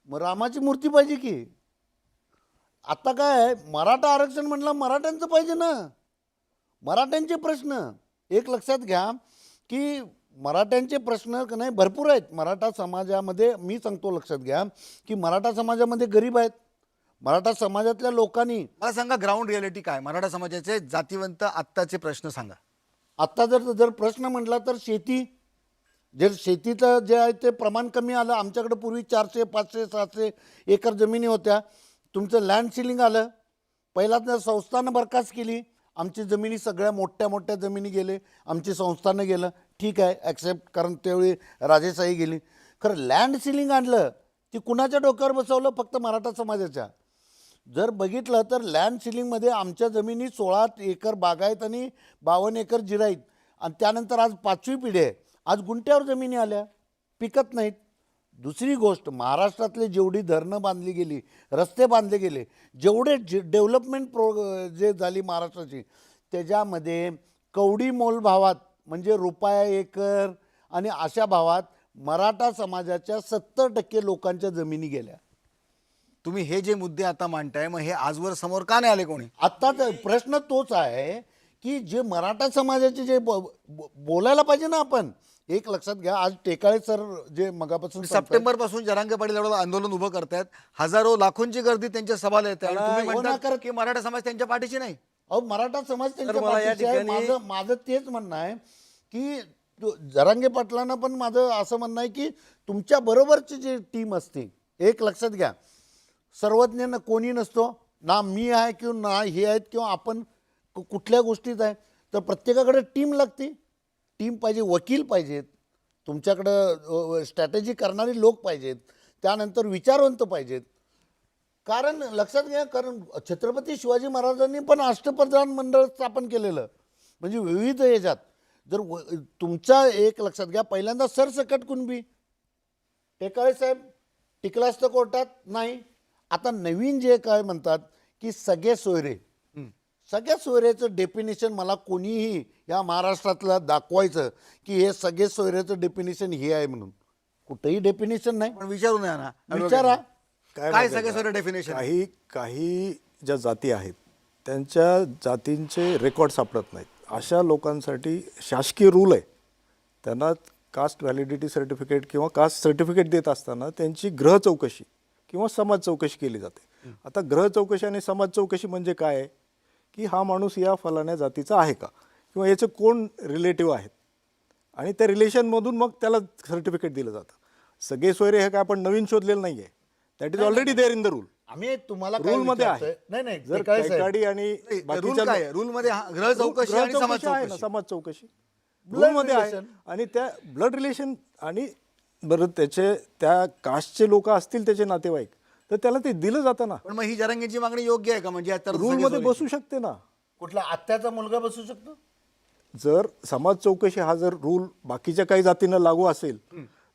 मग रामाची मूर्ती पाहिजे की. आता काय आहे, मराठा आरक्षण म्हटलं मराठ्यांचं पाहिजे ना. मराठ्यांचे प्रश्न एक लक्षात घ्या की मराठ्यांचे प्रश्न नाही भरपूर आहेत मराठा समाजामध्ये. मी सांगतो लक्षात घ्या की मराठा समाजामध्ये गरीब आहेत. मराठा समाजातल्या लोकांनी मला सांगा ग्राउंड रियालिटी काय मराठा समाजाचे जातीवंत आत्ताचे प्रश्न सांगा. आत्ता जर प्रश्न म्हटला तर शेती, जर शेतीचं जे आहे ते प्रमाण कमी आलं. आमच्याकडे पूर्वी 400, 500, 700 एकर जमिनी होत्या. तुमचं लँड सिलिंग आलं. पहिल्यांदा संस्थानं बरखास्त केली. आमची जमिनी सगळ्या मोठ्या मोठ्या जमिनी गेले, आमची संस्थानं गेलं. ठीक आहे, ॲक्सेप्ट, कारण त्यावेळी राजेशाही गेली. खरं लँड सिलिंग आणलं ती कुणाच्या डोक्यावर बसवलं? फक्त मराठा समाजाच्या. जर बघितलं तर लँड सिलिंगमध्ये आमच्या जमिनी 16 एकर बागायत आणि 52 एकर जिराईत. आणि त्यानंतर आज 5वी पिढी आहे. आज गुंठ्यावर जमिनी आल्या, पिकत नाहीत. दुसरी गोष्ट, महाराष्ट्रातले जेवढी धरणं बांधली गेली, रस्ते बांधले गेले, जेवढे डेव्हलपमेंट जे झाली महाराष्ट्राची, त्याच्यामध्ये कवडी मोल भावात म्हणजे रुपया एकर आणि अशा भावात मराठा समाजाच्या 70% लोकांच्या जमिनी गेल्या. तुम्ही हे जे मुद्दे आता मांडताय मग हे आजवर समोर का नाही आले कोणी? आत्ताच प्रश्न तोच आहे की जे मराठा समाजाचे जे बोलायला पाहिजे ना आपण. एक लक्षात घ्या, आज टेकाळे सर जे मगापासून सप्टेंबर पासून जरांगे पाटील एवढं आंदोलन उभं करतायत, हजारो लाखोंची गर्दी त्यांच्या सभाला येते आणि तुम्ही म्हणता की मराठा समाज त्यांच्या पाठीशी नाही. अहो मराठा समाज त्यांच्या मला या पाठीशी आहे. ठिकाणी- माझं तेच म्हणणं आहे की जरांगे पाटलांना पण माझं असं म्हणणं आहे की तुमच्या बरोबरची जी टीम असते, एक लक्षात घ्या, सर्वज्ञ कोणी नसतो, ना मी आहे किंवा ना हे आहेत किंवा आपण कुठल्या गोष्टीत आहे, तर प्रत्येकाकडे टीम लागते. टीम पाहिजे, वकील पाहिजेत, तुमच्याकडं स्ट्रॅटेजी करणारे लोक पाहिजेत, त्यानंतर विचारवंत पाहिजेत. कारण लक्षात घ्या, कारण छत्रपती शिवाजी महाराजांनी पण अष्टप्रधान मंडळ स्थापन केलेलं, म्हणजे विविध याच्यात जर तुमचा एक लक्षात घ्या, पहिल्यांदा सरसकट कुणबी टेकाळे साहेब टिकला असतं कोर्टात, नाही. आता नवीन जे काय म्हणतात की सगळे सोयरे, सगळ्या सोयऱ्याचं डेफिनेशन मला कोणीही या महाराष्ट्रातला दाखवायचं की हे सगळे सोयऱ्याचं डेफिनेशन हे आहे म्हणून, कुठेही डेफिनेशन नाही. पण विचारू नये ना विचारा. काय माहिती आहे सगळे का? सगळं डेफिनेशन काही ज्या जाती आहेत त्यांच्या जातींचे रेकॉर्ड सापडत नाहीत. अशा लोकांसाठी शासकीय रूल आहे, त्यांना कास्ट व्हॅलिडिटी सर्टिफिकेट किंवा कास्ट सर्टिफिकेट देत असताना त्यांची ग्रह चौकशी किंवा समाज चौकशी केली जाते. आता ग्रह चौकशी आणि समाज चौकशी म्हणजे काय आहे की हा माणूस या फलाण्या जातीचा आहे का, किंवा याचे कोण रिलेटिव्ह आहेत, आणि त्या रिलेशनमधून मग त्याला सर्टिफिकेट दिलं जातं. सगळे सोयरे हे काय आपण नवीन शोधलेलं नाही आहे, that is already there in the rule. आम्ही तुम्हाला काय रूल मध्ये विचारतोय? आहे. नाही नाही, जर टेकाळे साहेब, कैकाडी आणि रूल बाकीच्या काय रूल मध्ये ग्रह चौकशी ग्रह आणि समाज चौकशी आहे ना, चौकशी. समाज चौकशी Blood रूल मध्ये आहे. relation. आणि त्या ब्लड रिलेशन आणि बरं त्याचे त्या कास्टचे लोक असतील त्याचे नातेवाईक, तर त्याला ते दिलं जातं ना, पण मग ही जरांगेची मागणी योग्य आहे का? म्हणजे आता रूल मध्ये बसू शकते ना. कुठला आत्याचा मुलगा बसू शकतो? जर समाज चौकशी हा जर रूल बाकीच्या काही जातींना लागू असेल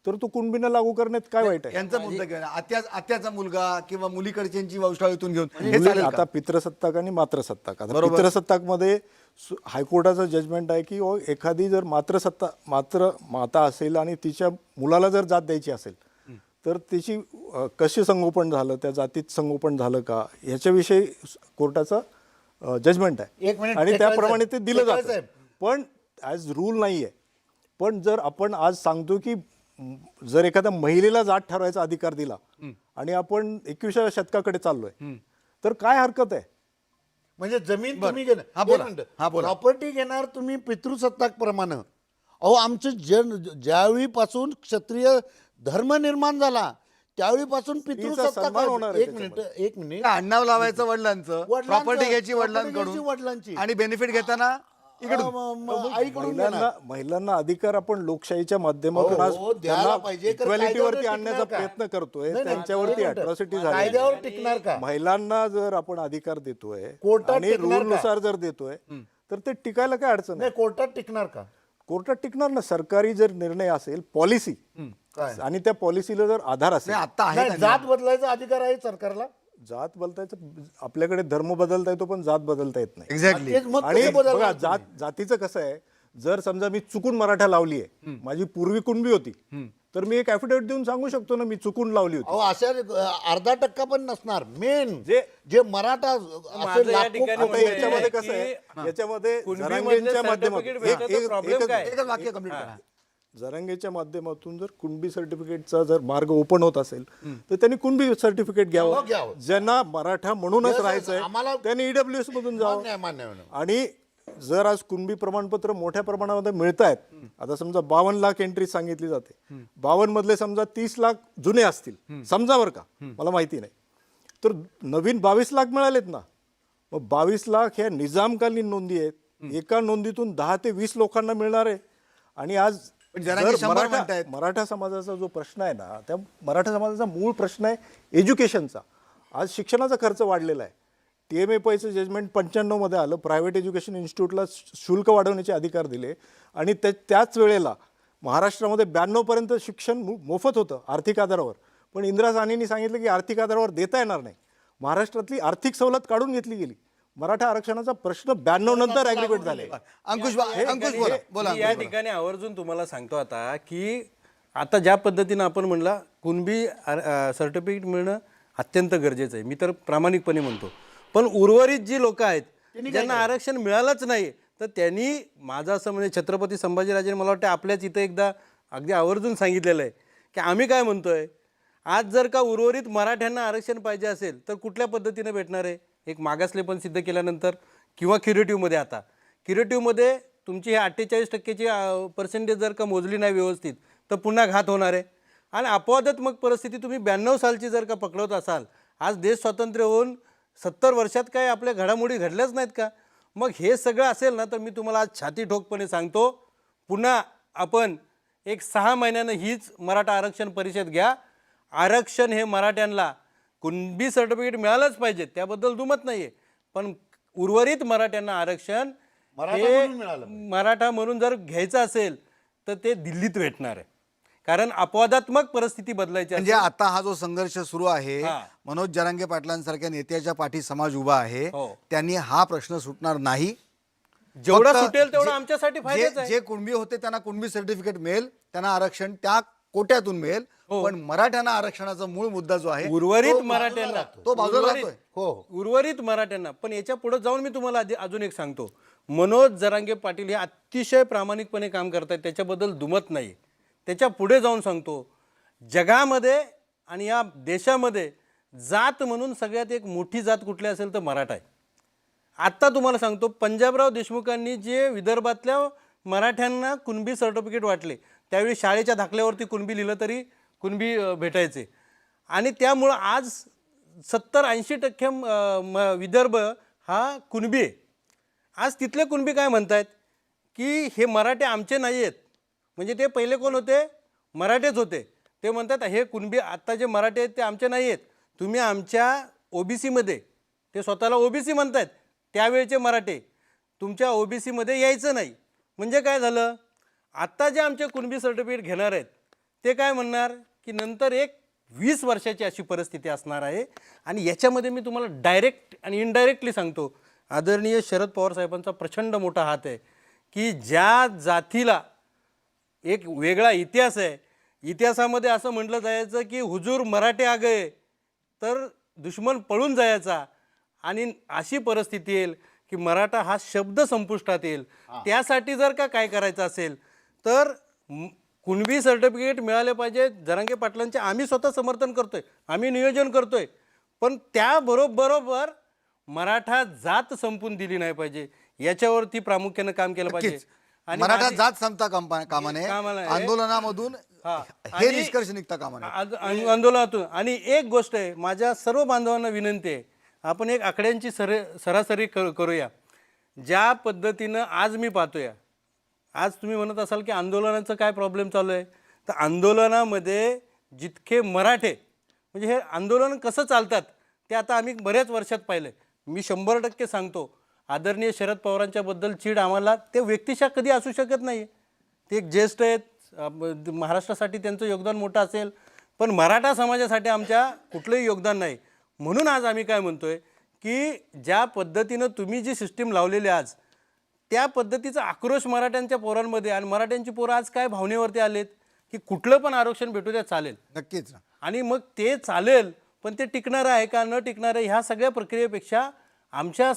तर तो कुणबींना लागू करण्यात काय वाईट आहे? यांचा मुद्दा काय आत्याचा मुलगा किंवा मुलीकडच्यांची वंशावळीतून घेऊन हे मुली- चालेल का? आता पितृसत्ताक आणि मात्रसत्ताक. आता बरोबर. पितृसत्ताक मध्ये हायकोर्टाचं जजमेंट आहे की एखादी जर माता असेल आणि तिच्या मुलाला जर जात द्यायची असेल तर तिची कशी संगोपन झालं, त्या जातीत संगोपन झालं का, ह्याच्याविषयी कोर्टाचं जजमेंट आहे. एक मिनिट, आणि टेकाळे त्याप्रमाणे ते साहेब, दिलं टेकाळे जातं. साहेब. पण ॲज रूल नाही आहे. पण जर आपण आज सांगतो की जर एखाद्या महिलेला जात ठरवायचा अधिकार दिला आणि आपण 21व्या शतकाकडे चाललोय तर काय हरकत आहे? म्हणजे जमीन तुम्ही हा, बोला. हा, बोला. प्रॉपर्टी घेणार तुम्ही पितृसत्ताक प्रमाणे. अहो आमचं ज्यावेळीपासून क्षत्रिय धर्म निर्माण झाला त्यावेळीपासून पितृसत्ताक सन्मान होणार आहे एक मिनिट आडनाव लावायचं वडिलांचं, प्रॉपर्टी घ्यायची वडिलांची. वडिलांकडून आणि बेनिफिट घेताना आईकडून घेणार. महिलांना अधिकार आपण लोकशाहीच्या माध्यमातून आज हो, द्यायला पाहिजे. तर इक्वॅलिटीवरती कायद्यावर आणण्याचा टिकणार का? प्रयत्न करतोय. नाही, नाही, त्यांच्यावरती एक मिनिट. अट्रॉसिटी झाली. कायद्यावर टिकणार का? महिलांना जर आपण अधिकार देतोय कोर्टात आणि टिकणार रूल का? नुसार जर देतोय तर ते टिकायला काय अडचण आहे? नाही, कोर्टात टिकणार का? कोर्टात टिकणार ना. सरकारी जर निर्णय असेल, पॉलिसी, काय? आणि त्या पॉलिसीला जर आधार असेल, आता आहे नाही, का? जात बदलायचा अधिकार आहे सरकारला. जात बदलता येतं, आपल्याकडे धर्म बदलता येतो पण जात बदलता येत नाही. एक्झॅक्टली. तेच मग आणि कसं बदलणार बघा तुम्ही? जातीचं कसं आहे, जर समजा मी चुकून मराठा लावली आहे, माझी पूर्वी कुणबी होती, तर मी एक ॲफिडेव्हिट देऊन सांगू शकतो ना मी चुकून लावली होती. अहो अशा अर्धा% पण नसणार. मेन जे- जे मराठा माझं असे या लाखो ठिकाणी आता कोटी- याच्यामध्ये की- कसं आहे, याच्यामध्ये कुणबीमधले जरांगेंच्या certificate माध्यमातून भेटलं तर problem काय? एकच वाक्य कंप्लीट करा. जरांगेच्या माध्यमातून जर कुणबी सर्टिफिकेटचा जर मार्ग ओपन होत असेल तर त्यांनी कुणबी सर्टिफिकेट घ्यावं. घ्यावं. ज्यांना मराठा म्हणूनच Yes, राहायचंय आम्हाला- त्यांनी ईडब्ल्यूएस मधून जावं. मान्य. आणि जर आज कुणबी प्रमाणपत्र मोठ्या प्रमाणामध्ये मिळत आहेत, आता समजा 52 लाख एंट्री सांगितली जाते, 52 मधले समजा 30 लाख जुने असतील समजा, बरं का, मला माहिती नाही, तर नवीन 22 लाख मिळालेत ना. मग 22 लाख ह्या निजामकालीन नोंदी आहेत, एका नोंदीतून 10 ते 20 लोकांना मिळणार आहे. आणि आज पण जरांगे जर 100 म्हणतायत. मराठा समाजाचा जो प्रश्न आहे ना, त्या मराठा समाजाचा मूळ प्रश्न आहे एज्युकेशनचा. आज शिक्षणाचा खर्च वाढलेला आहे. TMAPIचं जजमेंट 95 मध्ये आलं, प्रायव्हेट एज्युकेशन इन्स्टिट्यूटला शुल्क वाढवण्याचे अधिकार दिले, आणि त्याच वेळेला महाराष्ट्रामध्ये 92 पर्यंत शिक्षण मोफत होतं आर्थिक आधारावर. पण इंदिरा साहनींनी सांगितलं की आर्थिक आधारावर देता येणार नाही. महाराष्ट्रातली आर्थिक सवलत काढून घेतली गेली. मराठा आरक्षणाचा प्रश्न 92 नंतर ॲग्रिगेट झाले. अंकुश बोला. मी या ठिकाणी आवर्जून तुम्हाला सांगतो आता की आता ज्या पद्धतीनं आपण म्हणला कुणबी सर्टिफिकेट मिळणं अत्यंत गरजेचं आहे, मी तर प्रामाणिकपणे म्हणतो. पण उर्वरित जी लोक आहेत ज्यांना आरक्षण मिळालंच नाही, तर त्यांनी माझं असं म्हणजे छत्रपती संभाजीराजेंनी मला वाटतं आपल्याच इथं एकदा अगदी आवर्जून सांगितलेलं आहे की आम्ही काय म्हणतोय, आज जर का उर्वरित मराठ्यांना आरक्षण पाहिजे असेल तर कुठल्या पद्धतीने भेटणार आहे? एक मागासलेपण सिद्ध केल्यानंतर किंवा क्युरेटिव्हमध्ये आता क्युरेटिव्हमध्ये तुमची हे 48%ची पर्सेंटेज जर का मोजली नाही व्यवस्थित तर पुन्हा घात होणार आहे. आणि अपवादात्मक परिस्थिती तुम्ही 92 सालची जर का पकडत असाल, आज देश स्वातंत्र्य होऊन 70 वर्षात काय आपल्या घडामोडी घडल्याच नाहीत का? मग हे सगळं असेल ना तर मी तुम्हाला आज छाती ठोकपणे सांगतो, पुन्हा आपण एक 6 महिन्यानं हीच मराठा आरक्षण परिषद घ्या. आरक्षण हे मराठ्यांना कुणबी सर्टिफिकेट मिळालंच पाहिजे, त्याबद्दल दुमत नाही आहे, पण उर्वरित मराठ्यांना आरक्षण हे मराठा म्हणून जर घ्यायचं असेल तर ते दिल्लीत भेटणार आहे. कारण अपवादात्मक परिस्थिती बदलायची म्हणजे असेल. आता हा जो संघर्ष सुरू आहे, हा. मनोज जरांगे पाटलांसारख्या नेत्याच्या पाठी समाज उभा आहे, हो. त्यांनी हा प्रश्न सुटणार नाही. जेवढा फक्त सुटेल तेवढा जे- आमच्यासाठी फायद्याचं आहे. जे कुणबी होते त्यांना कुणबी सर्टिफिकेट मिळेल, त्यांना आरक्षण त्या कोट्यातून मिळेल, पण मराठ्यांना आरक्षणाचा मूळ मुद्दा जो आहे उर्वरित मराठ्यांना तो बाजूला उर्वरित- राहतोय. हो. उर्वरित मराठ्यांना. पण याच्या पुढे जाऊन मी तुम्हाला अजून एक सांगतो, मनोज जरांगे पाटील हे अतिशय प्रामाणिकपणे काम करतात, त्याच्याबद्दल दुमत नाही. त्याच्या पुढे जाऊन सांगतो, जगामध्ये आणि या देशामध्ये जात म्हणून सगळ्यात एक मोठी जात कुठली असेल तर मराठा आहे. आत्ता तुम्हाला सांगतो, पंजाबराव देशमुखांनी जे विदर्भातल्या मराठ्यांना कुणबी सर्टिफिकेट वाटले, त्यावेळी शाळेच्या दाखल्यावरती कुणबी लिहिलं तरी कुणबी भेटायचे. आणि त्यामुळं आज 70-80% विदर्भ हा कुणबी आहे. आज तिथले कुणबी काय म्हणतायत की हे मराठे आमचे नाही आहेत. म्हणजे ते पहिले कोण होते? मराठेच होते. ते म्हणतात हे कुणबी आत्ता जे मराठे आहेत ते आमचे नाही आहेत, तुम्ही आमच्या ओबीसीमध्ये, ते स्वतःला ओबीसी म्हणतात, त्यावेळचे मराठे तुमच्या ओबीसीमध्ये यायचं नाही. म्हणजे काय झालं, आत्ता जे आमचे कुणबी सर्टिफिकेट घेणार आहेत ते काय म्हणणार की नंतर एक 20 वर्षाची अशी परिस्थिती असणार आहे. आणि याच्यामध्ये मी तुम्हाला डायरेक्ट आणि इनडायरेक्टली सांगतो, आदरणीय शरद पवार साहेबांचा प्रचंड मोठा हात आहे की ज्या जातीला एक वेगळा इतिहास आहे, इतिहासामध्ये असं म्हटलं जायचं की हुजूर मराठे आ गए तर दुश्मन पळून जायचा, आणि अशी परिस्थिती येईल की मराठा हा शब्द संपुष्टात येईल. त्यासाठी जर का काय करायचं असेल तर कुणबी सर्टिफिकेट मिळाले पाहिजे. जरांगे पाटलांचे आम्ही स्वतः समर्थन करतोय, आम्ही नियोजन करतोय, पण त्याबरोबर मराठा जात संपून दिली नाही पाहिजे, याच्यावरती प्रामुख्यानं काम केलं पाहिजे. आणि मराठा माझी- जात संपता कामा नये, कामा नये. आंदोलनामधून हा. हे आणि- निष्कर्ष निघता कामा नये. आंदोलनातून. आणि एक गोष्ट आहे, माझ्या सर्व बांधवांना विनंती आहे, आपण एक आकड्यांची सरासरी करूया. ज्या पद्धतीनं आज मी पाहतोय, आज तुम्ही म्हणत असाल की आंदोलनाचं काय प्रॉब्लेम चालू आहे, तर आंदोलनामध्ये जितके मराठे, म्हणजे हे आंदोलन कसं चालतात ते आता आम्ही बऱ्याच वर्षात पाहिलं. मी 100% सांगतो, आदरणीय शरद पवारांच्याबद्दल चीड आम्हाला ते व्यक्तिशः कधी असू शकत नाही. ते एक ज्येष्ठ आहेत, महाराष्ट्रासाठी त्यांचं योगदान मोठं असेल, पण मराठा समाजासाठी आमच्या कुठलंही योगदान नाही. म्हणून आज आम्ही काय म्हणतोय की ज्या पद्धतीनं तुम्ही जी सिस्टीम लावलेली आज, त्या पद्धतीचा आक्रोश मराठ्यांच्या पोरांमध्ये, आणि मराठ्यांची पोरं आज काय भावनेवरती आलेत की कुठलं पण आरक्षण भेटू द्या चालेल. नक्कीच. आणि मग ते चालेल, पण ते टिकणार आहे का न टिकणार आहे, ह्या सगळ्या प्रक्रियेपेक्षा आमच्या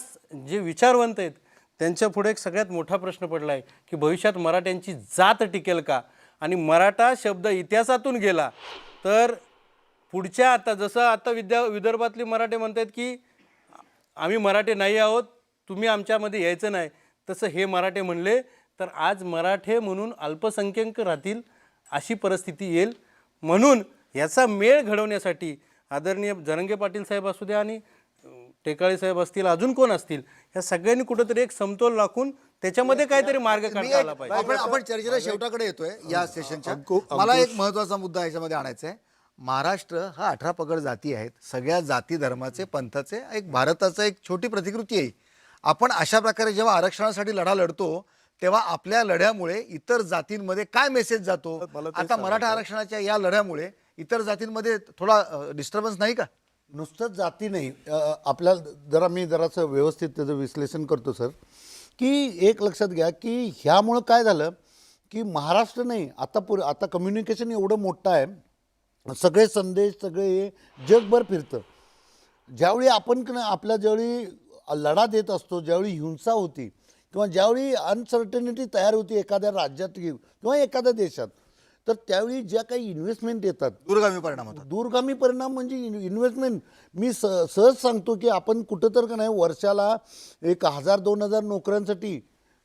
जे विचारवंत आहेत त्यांच्या पुढे एक सगळ्यात मोठा प्रश्न पडला आहे की भविष्यात मराठ्यांची जात टिकेल का. आणि मराठा शब्द इतिहासातून गेला तर पुढच्या, आता जसं आता विदर्भातले मराठे म्हणतात की आम्ही मराठे नाही आहोत, तुम्ही आमच्यामध्ये यायचं नाही, तसं हे मराठे म्हणले तर आज मराठे म्हणून अल्पसंख्याक राहतील अशी परिस्थिती येईल. म्हणून याचा मेळ घडवण्यासाठी आदरणीय जरांगे पाटील साहेब असू द्या आणि टेकाळे साहेब असतील, अजून कोण असतील, ह्या सगळ्यांनी कुठंतरी एक समतोल राखून त्याच्यामध्ये काहीतरी मार्ग काढता आला पाहिजे. आपण चर्चेला शेवटाकडे येतोय या सेशनच्या. मला एक महत्वाचा मुद्दा याच्यामध्ये आणायचा आहे. महाराष्ट्र हा 18 पगड जाती आहेत, सगळ्या जाती धर्माचे पंथाचे एक भारताचं एक छोटी प्रतिकृती आहे. आपण अशा प्रकारे जेव्हा आरक्षणासाठी लढा लढतो तेव्हा आपल्या लढ्यामुळे इतर जातींमध्ये काय मेसेज जातो. आता मराठा आरक्षणाच्या या लढ्यामुळे इतर जातींमध्ये थोडा डिस्टर्बन्स नाही का? नुसतंच जाती नाही, आपल्याला मी जरासं व्यवस्थित त्याचं विश्लेषण करतो सर, की एक लक्षात घ्या की ह्यामुळं काय झालं की महाराष्ट्र नाही, आता कम्युनिकेशन एवढं मोठं आहे, सगळे संदेश सगळे हे जगभर फिरतं. ज्यावेळी आपण आपल्या ज्यावेळी लढा देत असतो, ज्यावेळी हिंसा होती किंवा ज्यावेळी अनसर्टनिटी तयार होती एखाद्या राज्यात किंवा एखाद्या देशात, तर त्यावेळी ज्या काही इन्व्हेस्टमेंट येतात, दूरगामी परिणाम होतात. दूरगामी परिणाम म्हणजे इन्व्हेस्टमेंट. मी सहज सांगतो की आपण कुठं तर का नाही वर्षाला 1,000-2,000 नोकऱ्यांसाठी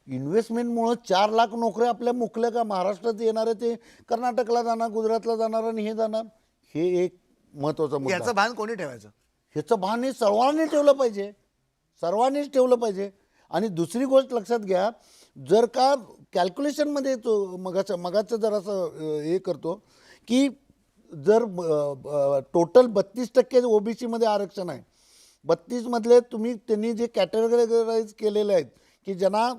इन्व्हेस्टमेंटमुळं 4 लाख नोकऱ्या आपल्या मुकल्या का? महाराष्ट्रात येणारे ते कर्नाटकला जाणार, गुजरातला जाणार आणि हे जाणार. हे एक महत्त्वाचा मुद्दा. याचं भान कोणी ठेवायचं? ह्याचं भान हे सर्वांनी ठेवलं पाहिजे, सर्वांनीच ठेवलं पाहिजे. आणि दुसरी गोष्ट लक्षात घ्या, जर का कॅल्क्युलेशनमध्ये येतो मगाचं जरासं हे करतो की जर टोटल 32% OBC आरक्षण आहे, 32 तुम्ही त्यांनी जे कॅटेगराईज केलेले आहेत की ज्यांना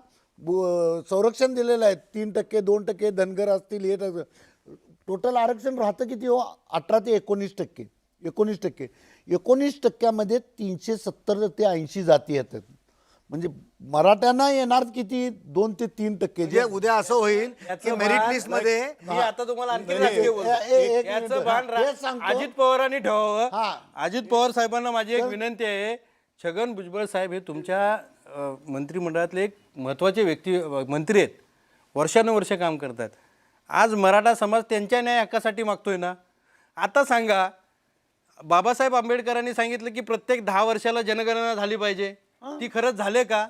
संरक्षण दिलेलं आहे, 3%, 2% धनगर असतील, हे टोटल आरक्षण राहतं किती हो? 18 ते 19%. 19% 370 ते 80 जाती येतात. म्हणजे मराठ्यांना येणार किती? 2 ते 3%. म्हणजे उद्या असं होईल की मेरिट लिस्ट मध्ये मी आता तुम्हाला आणखी राजकीय बोलतो. याचं भान अजित पवारांनी ठेवावं. अजित पवार साहेबांना माझी एक विनंती आहे, छगन भुजबळ साहेब हे तुमच्या मंत्रिमंडळातले एक महत्त्वाचे मंत्री आहेत, वर्षानुवर्ष काम करतात. आज मराठा समाज त्यांच्या न्याय हक्कासाठी मागतोय ना. आता सांगा, बाबासाहेब आंबेडकरांनी सांगितलं की प्रत्येक 10 वर्षाला जनगणना झाली पाहिजे. ती खरंच झाले का?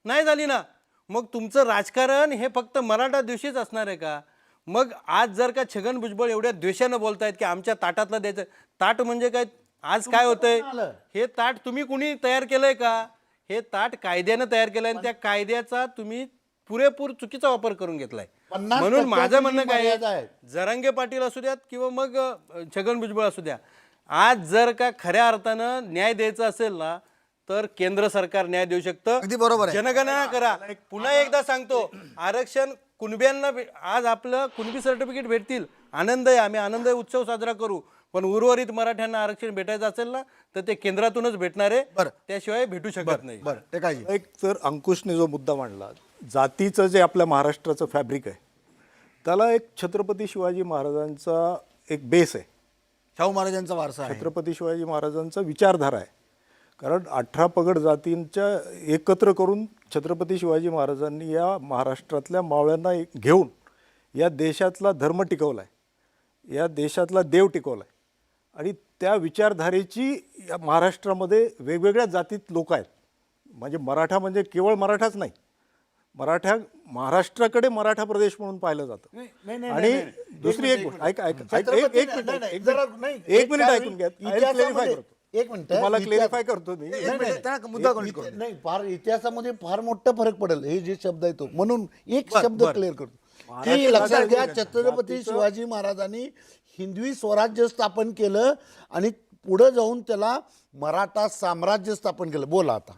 नाही झाली ना. मग तुमचं राजकारण हे फक्त मराठा दिवशीच असणार आहे का? मग आज जर का छगन भुजबळ एवढ्या द्वेषानं बोलतायत की आमच्या ताटातलं द्यायचं, ताट म्हणजे काय? आज काय होतंय? हे ताट तुम्ही कुणी तयार केलंय का? हे ताट कायद्यानं तयार केलंय आणि त्या कायद्याचा तुम्ही पुरेपूर चुकीचा वापर करून घेतलाय. म्हणून माझं म्हणणं काय आहे, जरांगे पाटील असू द्यात किंवा मग छगन भुजबळ असू द्या, आज जर का खऱ्या अर्थानं न्याय द्यायचा असेल ना, तर केंद्र सरकार न्याय देऊ शकतं. अगदी बरोबर आहे. जनगणना करा. पुन्हा एकदा सांगतो, आरक्षण कुणब्यांना आज आपलं कुणबी सर्टिफिकेट भेटतील, आनंद आहे, आम्ही आनंद उत्सव साजरा करू. पण उर्वरित मराठ्यांना आरक्षण भेटायचं असेल ना, तर ते केंद्रातूनच भेटणार आहे, त्याशिवाय भेटू शकत नाही. बरं, ते काय एक तर अंकुशने जो मुद्दा मांडला, जातीचं जे आपल्या महाराष्ट्राचं फॅब्रिक आहे, त्याला एक छत्रपती शिवाजी महाराजांचा एक बेस आहे. शाहू महाराजांचा वारसा आहे. छत्रपती शिवाजी महाराजांचा विचारधारा आहे. कारण 18 पगड जातींच्या एकत्र करून छत्रपती शिवाजी महाराजांनी या महाराष्ट्रातल्या मावळ्यांना घेऊन या देशातला धर्म टिकवला आहे, या देशातला देव टिकवला आहे. आणि त्या विचारधारेची या महाराष्ट्रामध्ये वेगवेगळ्या जातीत लोक आहेत. म्हणजे मराठा म्हणजे केवळ मराठाच नाही, महाराष्ट्राकडे मराठा प्रदेश म्हणून पाहिलं जातं. आणि दुसरी एक गोष्ट एक मिनिट ऐकून घ्या. तुम्हाला क्लेरिफाय करतो मी. मुद्दा कोणी नाही, फार इतिहासामध्ये फार मोठा फरक पडेल हे जे शब्द आहे तो. म्हणून एक शब्द क्लिअर करतो की लक्षात घ्या, छत्रपती शिवाजी महाराजांनी हिंदवी स्वराज्य स्थापन केलं आणि पुढे जाऊन त्याला मराठा साम्राज्य स्थापन केलं. बोला आता.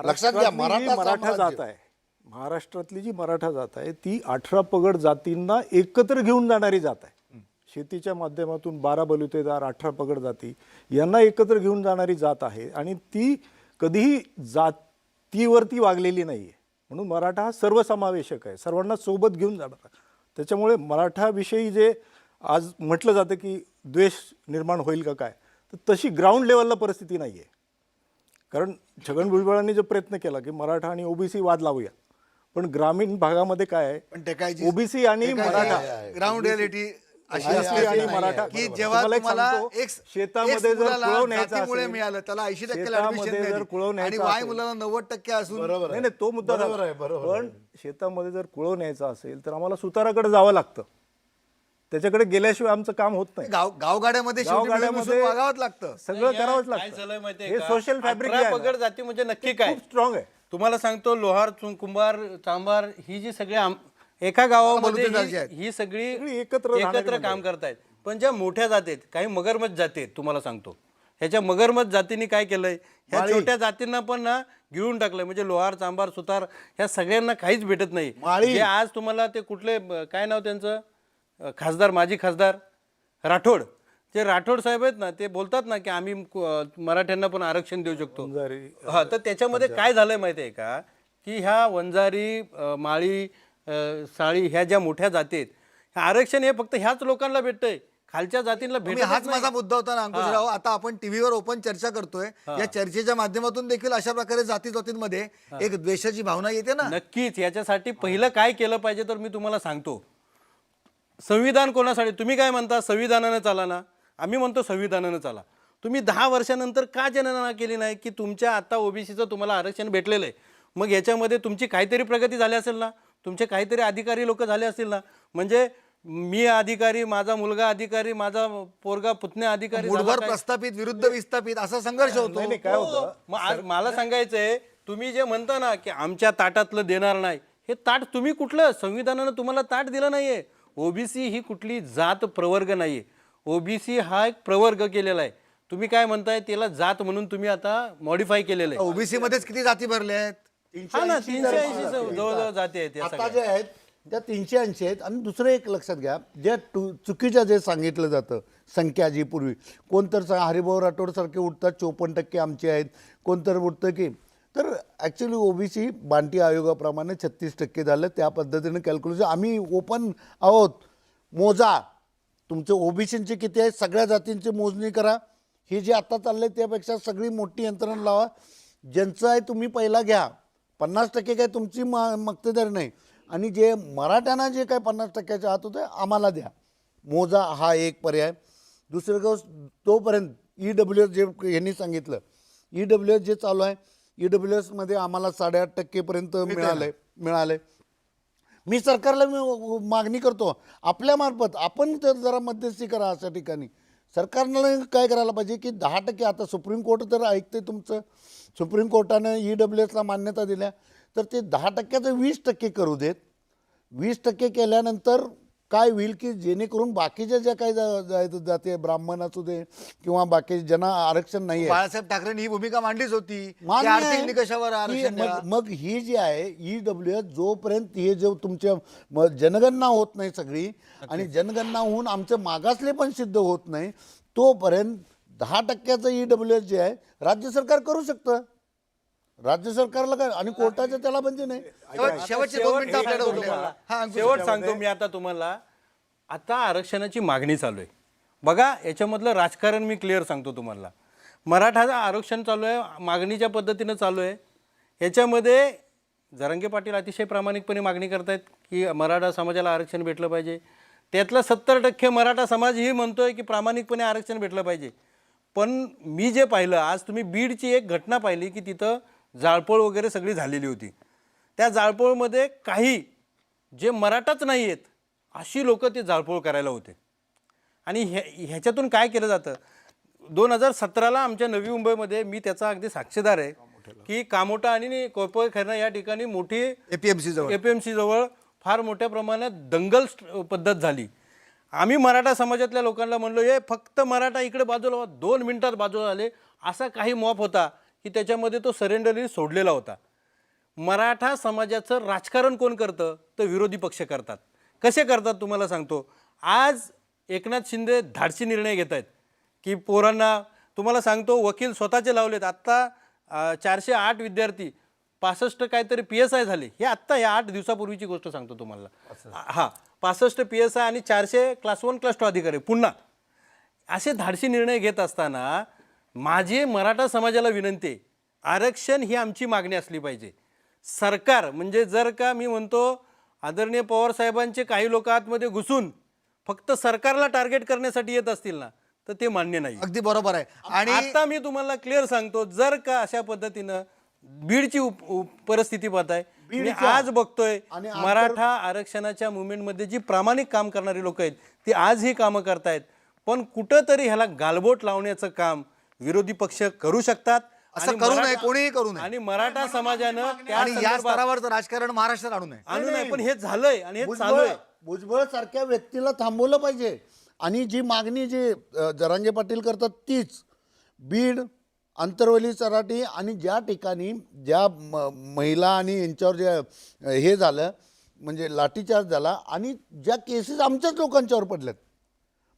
लक्षात घ्या, मराठा जात आहे, महाराष्ट्रातली जी मराठा जात आहे ती 18 पगड जातींना एकत्र घेऊन जाणारी जात आहे. शेतीच्या माध्यमातून 12 बलुतेदार, 18 पगड जाती यांना एकत्र घेऊन जाणारी जात आहे. आणि ती कधीही जातीवरती वागलेली नाही आहे. म्हणून मराठा हा सर्वसमावेशक आहे, सर्वांना सोबत घेऊन जाणार. त्याच्यामुळे मराठाविषयी जे आज म्हटलं जातं की द्वेष निर्माण होईल का काय, तर तशी ग्राउंड लेवलला परिस्थिती नाही आहे. कारण छगन भुजबळांनी जो प्रयत्न केला की मराठा आणि ओबीसी वाद लावूया, पण ग्रामीण भागामध्ये काय आहे, ओबीसी आणि मराठा ग्राउंड रियालिटी अशी असली आणि मराठा की जेव्हा तुम्हाला एक शेतामध्ये जर कुळव न्यायचा मुळे असेल, मिळालं त्याला 80% शेतामध्ये ऍडमिशन जर कुळव आणि न्यायचा वाय असेल, मुलाला 90% असून नाही तो मुद्दा झाला. पण शेतामध्ये जर कुळव न्यायचा असेल तर आम्हाला सुताराकडे जावं लागतं. त्याच्याकडे गेल्याशिवाय आमचं काम होत नाही. गावगाड्यामध्ये गावगाड्यामध्ये वागावंच लागतं. सगळं करावंच काय झालंय लागतं. माहितीये हे का? सोशल फॅब्रिक 18 पगड जाती म्हणजे नक्की काय? खूप स्ट्रॉंग आहे. तुम्हाला सांगतो, लोहार, कुंभार, चांभार ही जी सगळी एका गावामध्ये ही सगळी एकत्र काम करतायत. पण ज्या मोठ्या जाती आहेत, काही मगरमच्छ जाती आहेत, तुम्हाला सांगतो, ह्याच्या मगरमच्छ जातींनी काय केलंय, ह्या छोट्या जातींना पण ना गिळून टाकलंय. म्हणजे लोहार, चांभार, सुतार ह्या सगळ्यांना काहीच भेटत नाही. जे आज तुम्हाला ते कुठले काय नाव त्यांचं, खासदार, माजी खासदार राठोड, जे राठोड साहेब आहेत ना, ते बोलतात ना की आम्ही मराठ्यांना पण आरक्षण देऊ शकतो. हा, तर त्याच्यामध्ये काय झालंय माहिती आहे का, की ह्या वंजारी, माळी, साळी ह्या ज्या मोठ्या जाती आहेत, आरक्षण हे फक्त ह्याच लोकांना भेटतंय, खालच्या जातींना भेटत. हाच माझा मुद्दा होता ना अंकुशराव. आता आपण टीव्हीवर ओपन चर्चा करतोय, या चर्चेच्या माध्यमातून देखील अशा प्रकारे जातींमध्ये एक द्वेषाची भावना येते ना. नक्कीच. याच्यासाठी पहिलं काय केलं पाहिजे तर मी तुम्हाला सांगतो, संविधान कोणासाठी, तुम्ही काय म्हणता संविधानानं चाला ना, आम्ही म्हणतो संविधानानं चाला. तुम्ही 10 वर्षानंतर का जनगणना केली नाही की तुमच्या आता ओबीसीचं तुम्हाला आरक्षण भेटलेलं आहे, मग याच्यामध्ये तुमची काहीतरी प्रगती झाली असेल ना, तुमचे काहीतरी अधिकारी लोक झाले असतील ना. म्हणजे मी अधिकारी, माझा मुलगा अधिकारी, माझा पोरगा पुतण्या अधिकारी झाला मूठभर काय? प्रस्थापित विरुद्ध विस्थापित असा संघर्ष होतो. नाही, काय होतं मग आज मला सांगायचंय, तुम्ही जे म्हणता ना की आमच्या ताटातलं देणार नाही, हे ताट तुम्ही कुठलं, संविधानानं तुम्हाला ताट दिलं नाहीये. ओबीसी ही कुठली जात प्रवर्ग नाहीये. ओबीसी हा एक प्रवर्ग केलेला आहे. तुम्ही काय म्हणताय, त्याला जात म्हणून तुम्ही आता मॉडिफाय केलेलं आहे. ओबीसी मध्येच किती जाती भरल्या आहेत? हा ना, 380 जवळजवळ जाती आहेत या आता सगळ्या. जे आहेत त्या 380 आहेत. आणि दुसरं एक लक्षात घ्या, ज्या चुकीच्या जे सांगितलं जातं संख्या जी पूर्वी कोणतर हरिभाऊ राठोडसारखे उठतात 54% आमचे आहेत, कोणतर उठतं की, तर ॲक्च्युली ओबीसी बांटी आयोगाप्रमाणे 36% झालं. त्या पद्धतीने कॅल्क्युलेशन आम्ही ओपन आहोत. मोजा तुमचं ओबीसींचे किती आहे, सगळ्या जातींची मोजणी करा. हे जे आता चाललंय त्यापेक्षा सगळी मोठी यंत्रणा लावा. ज्यांचं आहे तुम्ही पहिला घ्या. 50% काय तुमची मक्तेदारी नाही. आणि जे मराठ्यांना जे काय 50%च्या आत होते आम्हाला द्या. मोजा हा एक पर्याय. दुसरं गोष्ट, तोपर्यंत EWS जे यांनी सांगितलं, EWS जे चालू आहे, EWSमध्ये आम्हाला 8.5% मिळाले. मी सरकारला मागणी करतो आपल्यामार्फत, आपण तर जरा मध्यस्थी करा अशा ठिकाणी. सरकारनं काय करायला पाहिजे की 10%, आता सुप्रीम कोर्ट तर ऐकते तुमचं, सुप्रीम कोर्टानं EWSला मान्यता दिल्या, तर ते 10%चं 20% करू देत. 20% केल्यानंतर काय होईल की जेणेकरून बाकीच्या ज्या काही जाते, ब्राह्मण असू दे किंवा बाकी ज्यांना आरक्षण नाही आहे, बाळासाहेब ठाकरेंनी ही भूमिका मांडलीच होती की मान्य आहे आर्थिक निकषावर की आरक्षण द्या. मग ही जी आहे EWS जोपर्यंत हे जो तुमच्या जनगणना होत नाही सगळी, आणि जनगणना होऊन आमचे मागासले पण सिद्ध होत नाही, तोपर्यंत 10%चं EWS जे आहे राज्य सरकार करू शकतं. राज्य सरकारला काय, आणि कोर्टाचं त्याला म्हणजे नाही. शेवटचे 2 शेवट मिनिटं आपल्याकडे सांगतो उरले. तुम्हाला. हा, अंकुश. शेवट सांगतो मी आता तुम्हाला. आता आरक्षणाची मागणी चालू आहे बघा, याच्यामधलं राजकारण मी क्लिअर सांगतो तुम्हाला. मराठाचं आरक्षण चालू आहे, मागणीच्या पद्धतीनं चालू आहे. याच्यामध्ये जरांगे पाटील अतिशय प्रामाणिकपणे मागणी करतायत की मराठा समाजाला आरक्षण भेटलं पाहिजे. त्यातलं 70% मराठा समाज ही म्हणतोय की प्रामाणिकपणे आरक्षण भेटलं पाहिजे. पण मी जे पाहिलं, आज तुम्ही बीडची एक घटना पाहिली की तिथं जाळपोळ वगैरे सगळी झालेली होती. त्या जाळपोळमध्ये काही जे मराठाच नाही आहेत अशी लोक ते जाळपोळ करायला होते. आणि ह्याच्यातून काय केलं जातं, 2017ला आमच्या नवी मुंबईमध्ये, मी त्याचा अगदी साक्षीदार आहे की कामोठा आणि कोपरखैरणे या ठिकाणी मोठी APMC जवळ फार मोठ्या प्रमाणात दंगल पद्धत झाली. आम्ही मराठा समाजातल्या लोकांना म्हणलो, हे फक्त मराठा इकडे बाजूला व्हा. 2 मिनिटात बाजूला आले. असा काही मॉप होता की त्याच्यामध्ये तो सरेंडरली सोडलेला होता. मराठा समाजाचं राजकारण कोण करतं, तर विरोधी पक्ष करतात. कसे करतात तुम्हाला सांगतो. आज एकनाथ शिंदे धाडसी निर्णय घेत आहेत की पोरांना, तुम्हाला सांगतो वकील स्वतःचे लावलेत. आत्ता 408 विद्यार्थी, 65 काहीतरी PSI झाले. हे आत्ता या 8 दिवसापूर्वीची गोष्ट सांगतो तुम्हाला. हां, 65 PSI आणि 400 क्लास 1 क्लास 2 अधिकारी. पुन्हा असे धाडसी निर्णय घेत असताना माझी मराठा समाजाला विनंती आहे, आरक्षण ही आमची मागणी असली पाहिजे. सरकार म्हणजे जर का मी म्हणतो आदरणीय पवार साहेबांचे काही लोक आतमध्ये घुसून फक्त सरकारला टार्गेट करण्यासाठी येत असतील ना, तर ते मान्य नाही. अगदी बरोबर आहे. आणि आता मी तुम्हाला क्लिअर सांगतो, जर का अशा पद्धतीनं बीडची परिस्थिती पाहताय, मी आज बघतोय मराठा आरक्षणाच्या मुवमेंटमध्ये जी प्रामाणिक काम करणारी लोक आहेत ती आज ही कामं करतायत. पण कुठंतरी ह्याला गालबोट लावण्याचं काम विरोधी पक्ष करू शकतात. असं करू नये, कोणीही करू नये. आणि मराठा समाजानं त्या आणि या संदर्भात स्तरावरचं राजकारण महाराष्ट्रात आणू नये. आणू नये. पण हे झालंय आणि हे चालू आहे. भुजबळ सारख्या व्यक्तीला थांबवलं पाहिजे. आणि जी मागणी जे जरांगे पाटील करतात तीच, बीड, अंतरवली, चराटी आणि ज्या ठिकाणी ज्या महिला आणि यांच्यावर जे हे झालं म्हणजे लाठीचार्ज झाला आणि ज्या केसेस आमच्याच लोकांच्यावर पडल्यात,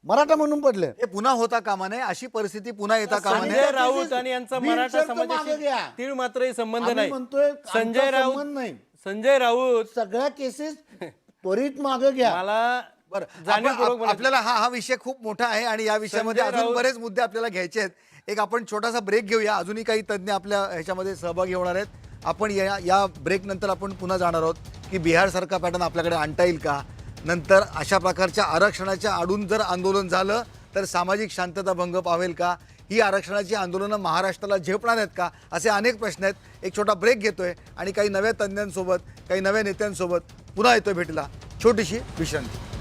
मराठा म्हणून पडले, हे पुन्हा होता कामा नये. अशी परिस्थिती पुन्हा येता कामा नये. संजय राऊत आणि यांचा मराठा मागे समाजाशी घ्या. तीळ मात्रही संबंध आम्ही नाही. म्हणतोय, संजय आमचा राऊत संबंध नाही. संजय राऊत सगळ्या केसेस त्वरित मागे घ्या. मला बरं, जाणीवपूर्वक म्हणतो. आपल्याला हा विषय खूप मोठा आहे आणि या विषयामध्ये संजय अजून राऊत- बरेच मुद्दे आपल्याला घ्यायचे आहेत. एक आपण छोटासा ब्रेक घेऊया. अजूनही काही तज्ज्ञ आपल्या ह्याच्यामध्ये सहभागी होणार आहेत. आपण या ब्रेक नंतर आपण पुन्हा जाणार आहोत की बिहारसारखा पॅटर्न आपल्याकडे आणता येईल का, नंतर अशा प्रकारच्या आरक्षणाच्या आडून जर आंदोलन झालं तर सामाजिक शांतता भंग पावेल का? ही आरक्षणाची आंदोलनं महाराष्ट्राला झेपणार आहेत का? असे अनेक प्रश्न आहेत. एक छोटा ब्रेक घेतोय आणि काही नव्या तज्ज्ञांसोबत, काही नव्या नेत्यांसोबत पुन्हा येतोय भेटीला. छोटीशी विश्रांती.